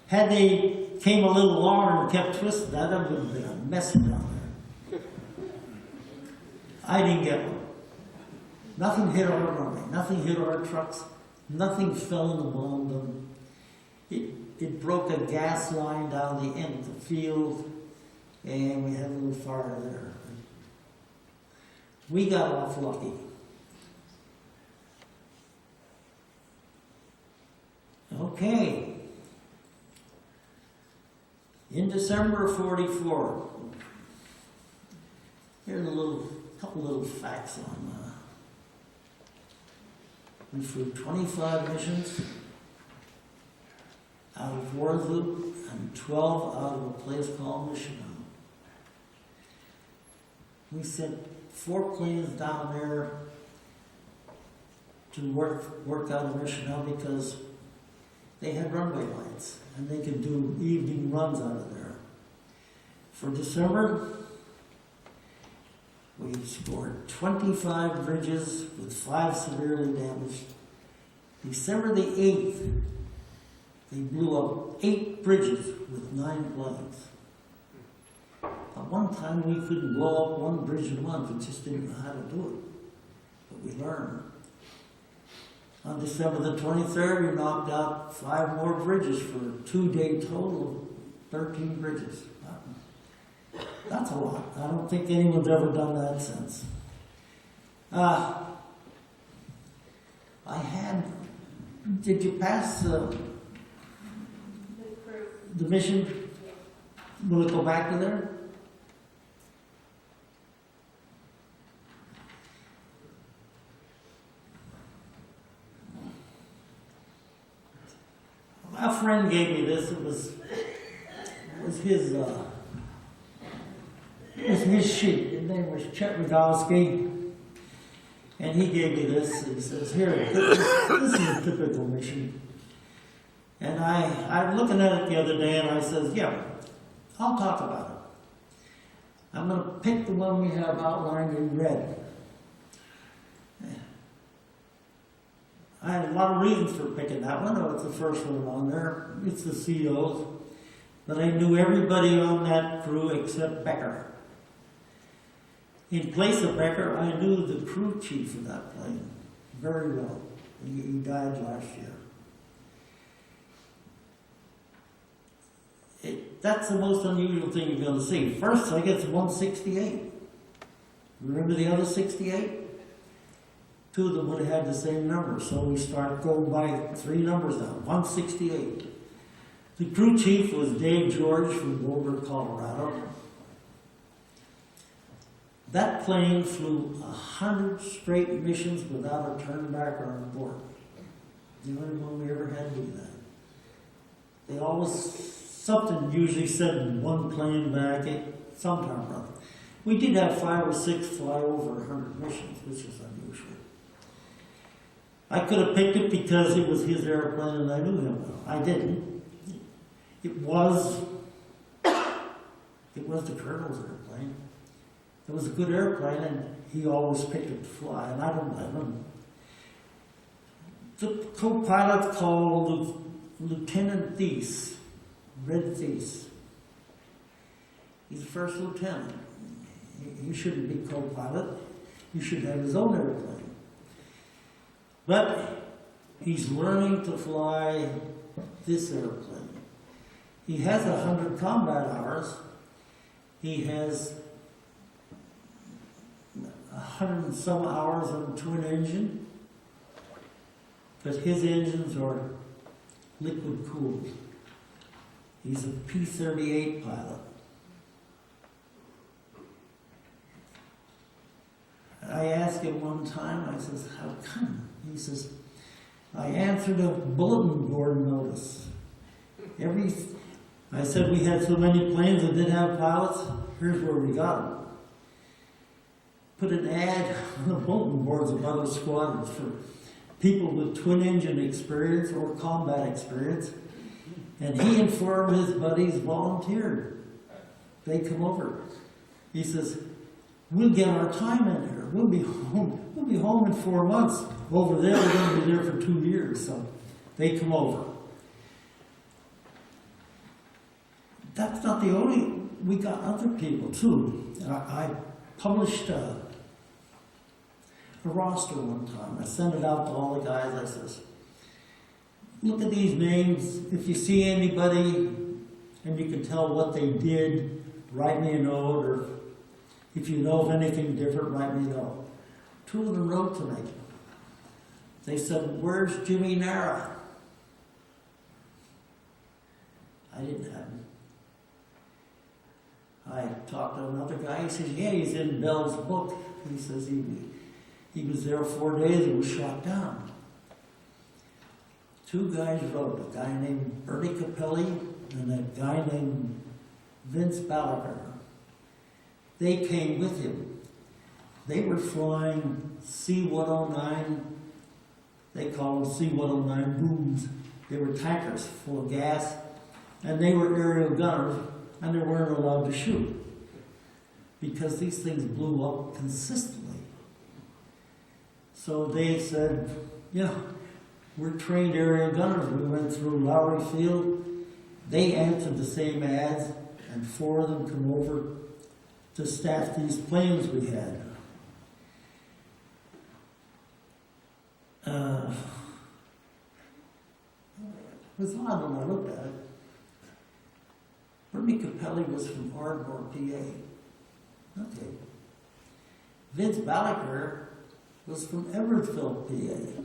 had they came a little longer and kept twisting that, would have been a mess down there. I didn't get one. Nothing hit our runway, nothing hit our trucks, nothing fell in the bomb dump. It broke a gas line down the end of the field, and we had a little fire there. We got off lucky. Okay. In December of 44, here's a couple little facts on we flew 25 missions out of Waterloo and 12 out of a place called Michigan. We sent 4 planes down there to work out of Michigan because they had runway lights and they could do evening runs out of there. For December, we scored 25 bridges with 5 severely damaged. December the 8th, they blew up 8 bridges with 9 planes. At one time, we couldn't blow up 1 bridge a month. We just didn't know how to do it. But we learned. On December the 23rd, we knocked out 5 more bridges for a 2-day total of 13 bridges. That's a lot. I don't think anyone's ever done that since. Did you pass the mission? Will it go back to there? A friend gave me this. It was his sheet. His name was Chet Rogowski, and he gave me this. He says, "Here, this is a typical mission." And I'm looking at it the other day, and I says, "Yeah, I'll talk about it. I'm going to pick the one we have outlined in red." I had a lot of reasons for picking that one. Oh, it's the first one on there. It's the CO's. but I knew everybody on that crew except Becker. In place of Becker, I knew the crew chief of that plane very well. He died last year. That's the most unusual thing you're going to see. First, I get to 168. Remember the other 68? Two of them would have had the same number, so we start going by 3 numbers now. 168. The crew chief was Dave George from Boulder, Colorado. That plane flew 100 straight missions without a turn back or an abort. The only one we ever had do that. They always, something usually said one plane back, sometime or other. We did have 5 or 6 fly over 100 missions, which is unusual. I could have picked it because it was his airplane and I knew him well. I didn't. It was the colonel's airplane. It was a good airplane and he always picked it to fly, and I don't blame him. The co-pilot called Lieutenant Thies, Red Thies. He's the first lieutenant. He shouldn't be co-pilot. He should have his own airplane. But he's learning to fly this airplane. He has 100 combat hours. He has 100 and some hours on a twin engine. But his engines are liquid cooled. He's a P-38 pilot. I asked him one time, I says, how come? He says, I answered a bulletin board notice. I said we had so many planes that didn't have pilots. Here's where we got them. Put an ad on the bulletin boards of other squadrons for people with twin engine experience or combat experience. And he and 4 of his buddies volunteered. They come over. He says, we'll get our time in here. We'll be home in 4 months. Over there, we're going to be there for 2 years. So they come over. That's not the only, we got other people too. I published a roster one time. I sent it out to all the guys. I says, look at these names. If you see anybody and you can tell what they did, write me a note, or if you know of anything different, write me a note. 2 of them wrote to me. They said, where's Jimmy Nara? I didn't have him. I talked to another guy. He says, yeah, he's in Bell's book. He says he was there 4 days and was shot down. 2 guys wrote, a guy named Bernie Capelli and a guy named Vince Balaker. They came with him. They were flying C-109, they call them C-109 booms. They were tankers full of gas, and they were aerial gunners, and they weren't allowed to shoot because these things blew up consistently. So they said, we're trained aerial gunners. We went through Lowry Field. They answered the same ads, and 4 of them come over to staff these planes we had. It was odd when I looked at it. Bernie Capelli was from Ardmore, PA. Okay. Vince Balaker was from Everettville, PA.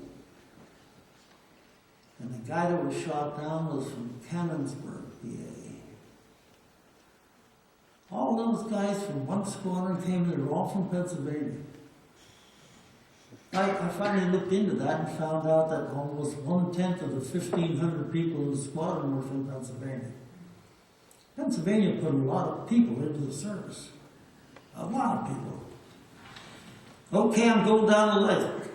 And the guy that was shot down was from Cannonsburg, PA. All those guys from one squadron came, they were all from Pennsylvania. I finally looked into that and found out that almost 1/10 of the 1,500 people in the squadron were from Pennsylvania. Pennsylvania put a lot of people into the service. A lot of people. Okay, I'm going down the list.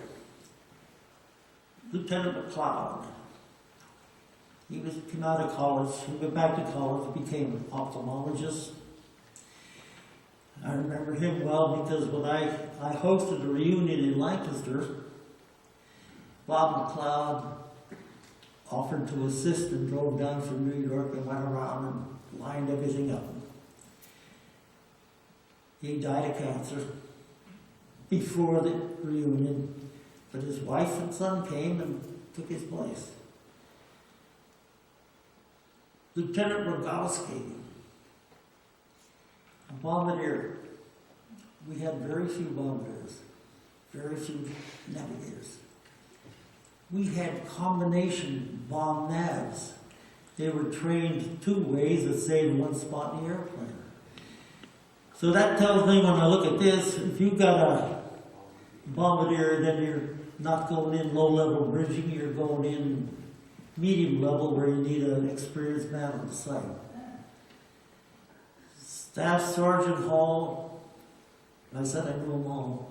Lieutenant McLeod. He came out of college, he went back to college, became an ophthalmologist. I remember him well because when I hosted a reunion in Lancaster, Bob McLeod offered to assist and drove down from New York and went around and lined everything up. He died of cancer before the reunion, but his wife and son came and took his place. Lieutenant Rogowski, a bombardier. We had very few bombardiers, very few navigators. We had combination bomb navs. They were trained two ways that saved one spot in the airplane. So that tells me when I look at this, if you've got a bombardier, then you're not going in low-level bridging, you're going in medium level where you need an experienced man on the site. Staff Sergeant Hall, I said I knew them all.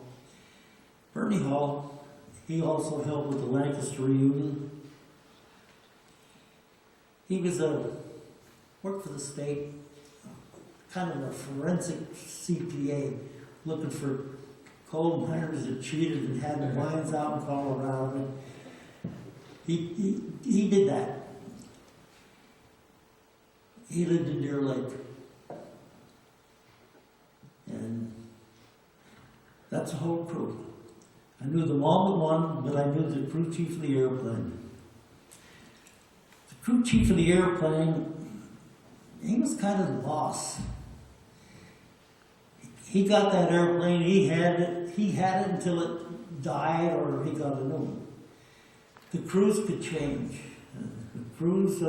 Bernie Hall, he also helped with the Lancaster reunion. He was worked for the state, kind of a forensic CPA, looking for coal miners that cheated and had the mines out in Colorado. He did that. He lived in Deer Lake. And that's the whole crew. I knew them all but one, but I knew the crew chief of the airplane. The crew chief of the airplane, he was kind of the boss. He got that airplane, he had it until it died or he got a new one. The crews could change. The crews,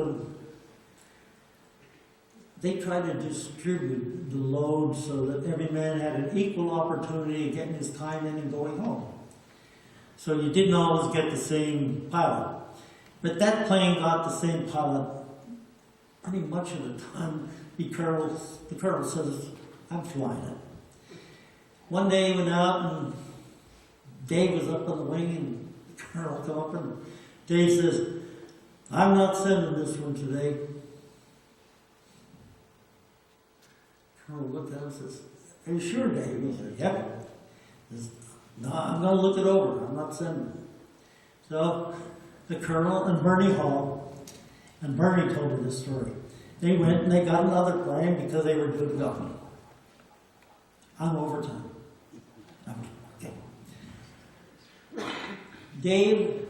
they tried to distribute the load so that every man had an equal opportunity of getting his time in and going home. So you didn't always get the same pilot. But that plane got the same pilot pretty much of the time. The colonel says, I'm flying it. One day he went out and Dave was up on the wing and the colonel come up and Dave says, I'm not sending this one today. Colonel looked at him and says, are you sure, Dave? He said, yep. He says, no, I'm going to look it over. I'm not sending it. So the colonel and Bernie Hall, and Bernie told me this story. They went and they got another plane because they were good government. On overtime. Okay. Dave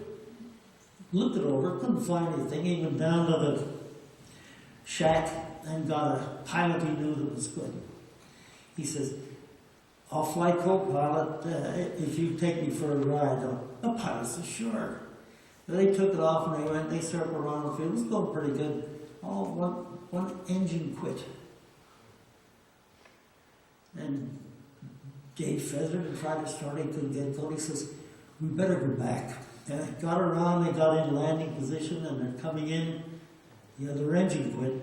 looked it over, couldn't find anything. He went down to the shack and got a pilot he knew that was good. He says, I'll fly co-pilot if you take me for a ride. The pilot says, sure. So they took it off and they circled around the field. It was going pretty good. Oh, one engine quit. And Dave feathered and tried to start. He couldn't get it going. He says, we better go back. And they got around, they got in landing position, and they're coming in. The other engine quit.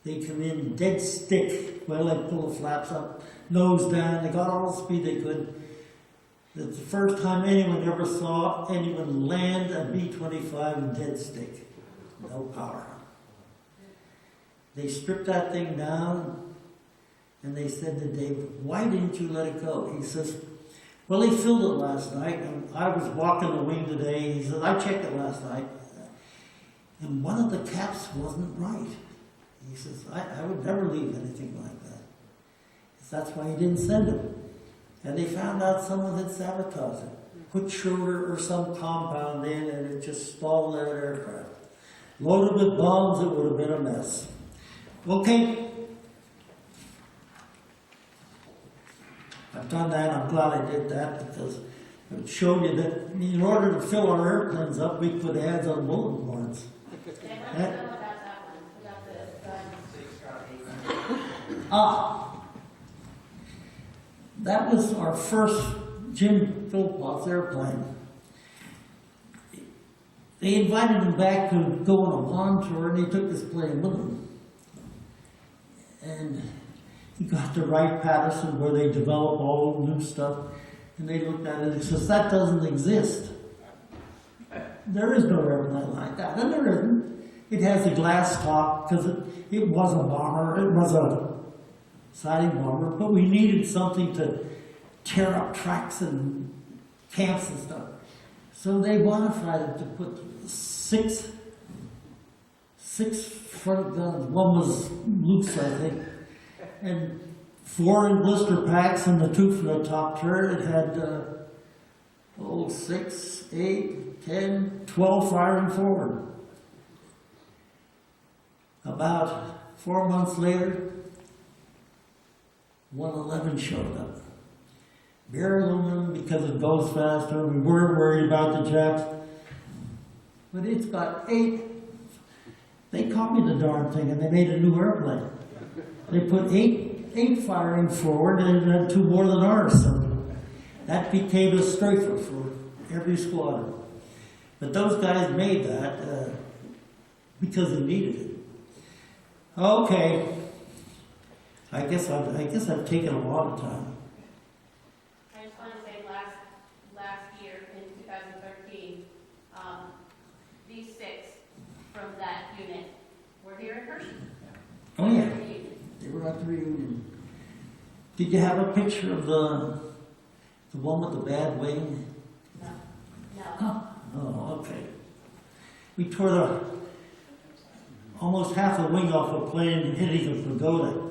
They come in dead stick. Well, they pull the flaps up, nose down. They got all the speed they could. It's the first time anyone ever saw anyone land a B-25 in dead stick. No power. They stripped that thing down, and they said to Dave, why didn't you let it go? He says, well, he filled it last night, and I was walking the wing today. He said, I checked it last night, and one of the caps wasn't right. He says, I would never leave anything like that. That's why he didn't send it. And they found out someone had sabotaged it. Put sugar or some compound in, and it just stalled that aircraft. Loaded with bombs, it would have been a mess. Okay. I've done that. I'm glad I did that because it showed you that in order to fill our airplanes up, we put ads on bulletin boards. That was our first Jim Philpott's airplane. They invited him back to go on a lawn tour, and he took this plane with him. And he got to Wright-Patterson, where they develop all new stuff, and they looked at it and says, that doesn't exist. There is no airplane like that, and there isn't. It has a glass top, because it was a bomber, it was a siding bomber, but we needed something to tear up tracks and camps and stuff. So they modified it to put six 6 front guns. One was loose, I think, and 4 in blister packs, and the 2 from the top turret. It had 6, 8, 10, 12 firing forward. About 4 months later, 111 showed up. Bare aluminum because it goes faster. We weren't worried about the jets. But it's got 8. They copied the darn thing and they made a new airplane. They put 8 firing forward and had 2 more than ours. So that became a strafer for every squadron. But those guys made that because they needed it. Okay. I guess I've taken a lot of time. I just want to say last year in 2013, these 6 from that unit were here in Hershey. Oh yeah, they were at the reunion. Did you have a picture of the one with the bad wing? No. Oh, okay. We tore almost half the wing off a plane hitting a pagoda.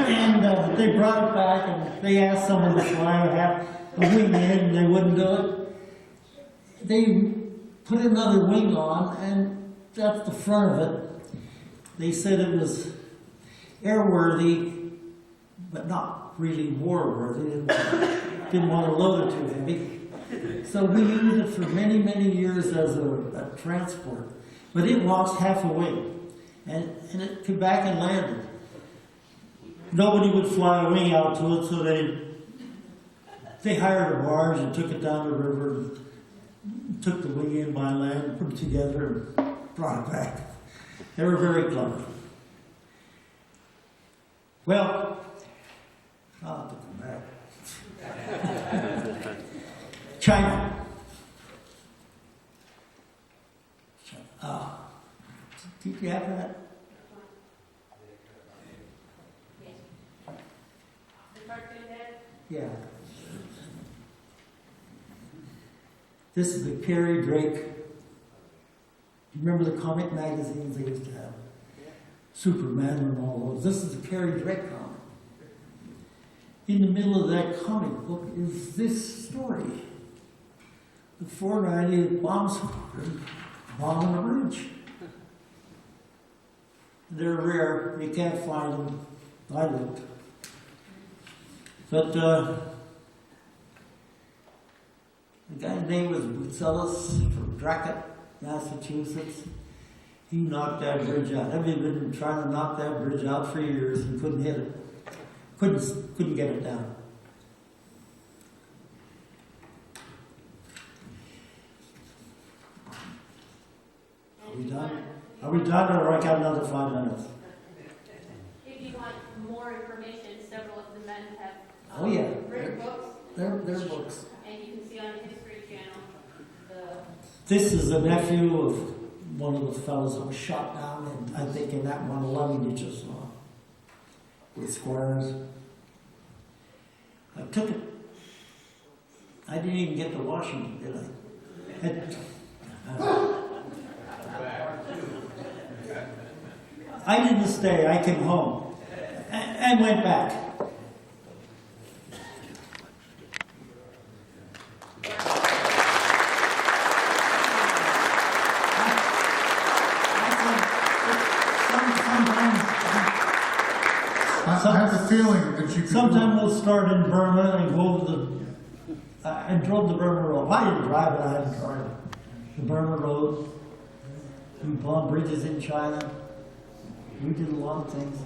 And they brought it back and they asked someone to fly half a wing in and they wouldn't do it. They put another wing on and that's the front of it. They said it was airworthy, but not really war-worthy. Didn't want to load it too heavy. So we used it for many, many years as a transport. But it lost half a wing. And it came back and landed. Nobody would fly a wing out to it, so they hired a barge and took it down the river, and took the wing in by land, put it together, and brought it back. They were very clever. Well, I'll have to come back. China. Did you have that? Yes. The cartoon head? Yeah. This is the Carrie Drake. Do you remember the comic magazines they used to have? Superman and all those. This is the Carrie Drake comic. In the middle of that comic book is this story. The 490th Bomb Squadron bombing a bridge. They're rare. You can't find them. I looked. But the guy's name was Bucelis from Dracut, Massachusetts. He knocked that bridge out. I've been trying to knock that bridge out for years and couldn't hit it. Couldn't get it down. Are we done? Are we done, or I got another 5 minutes? If you want more information, several of the men have Oh yeah, written books, they're books. and you can see on the History Channel This is a nephew of one of the fellows that was shot down, and I think in that 111 you just saw, with squares. I took it. I didn't even get to Washington, did I? I didn't stay. I came home and went back. I have the feeling that you could. Sometime we'll start in Burma and go to the. I drove the Burma Road. I didn't drive it. I had to drive it. The Burma Road. We bombed bridges in China. We did a lot of things.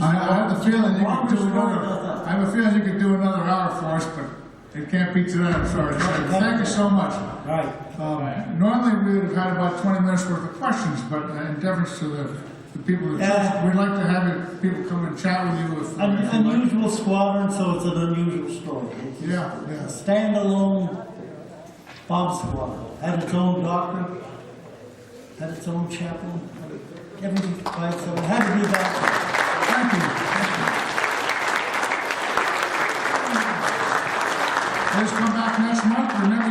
I have the feeling you could do another. I have a feeling you could do another hour for us, but it can't be today. I'm sorry. Thank you so much. Right. Normally we would have had about 20 minutes worth of questions, but in deference to the people that we'd like to have people come and chat with you. If An unusual squadron, so it's an unusual story. It's Yeah. a standalone bomb squadron. Had its own doctor, had its own chaplain, everything by itself. It had to be that. Thank you. Please come back next month. Remember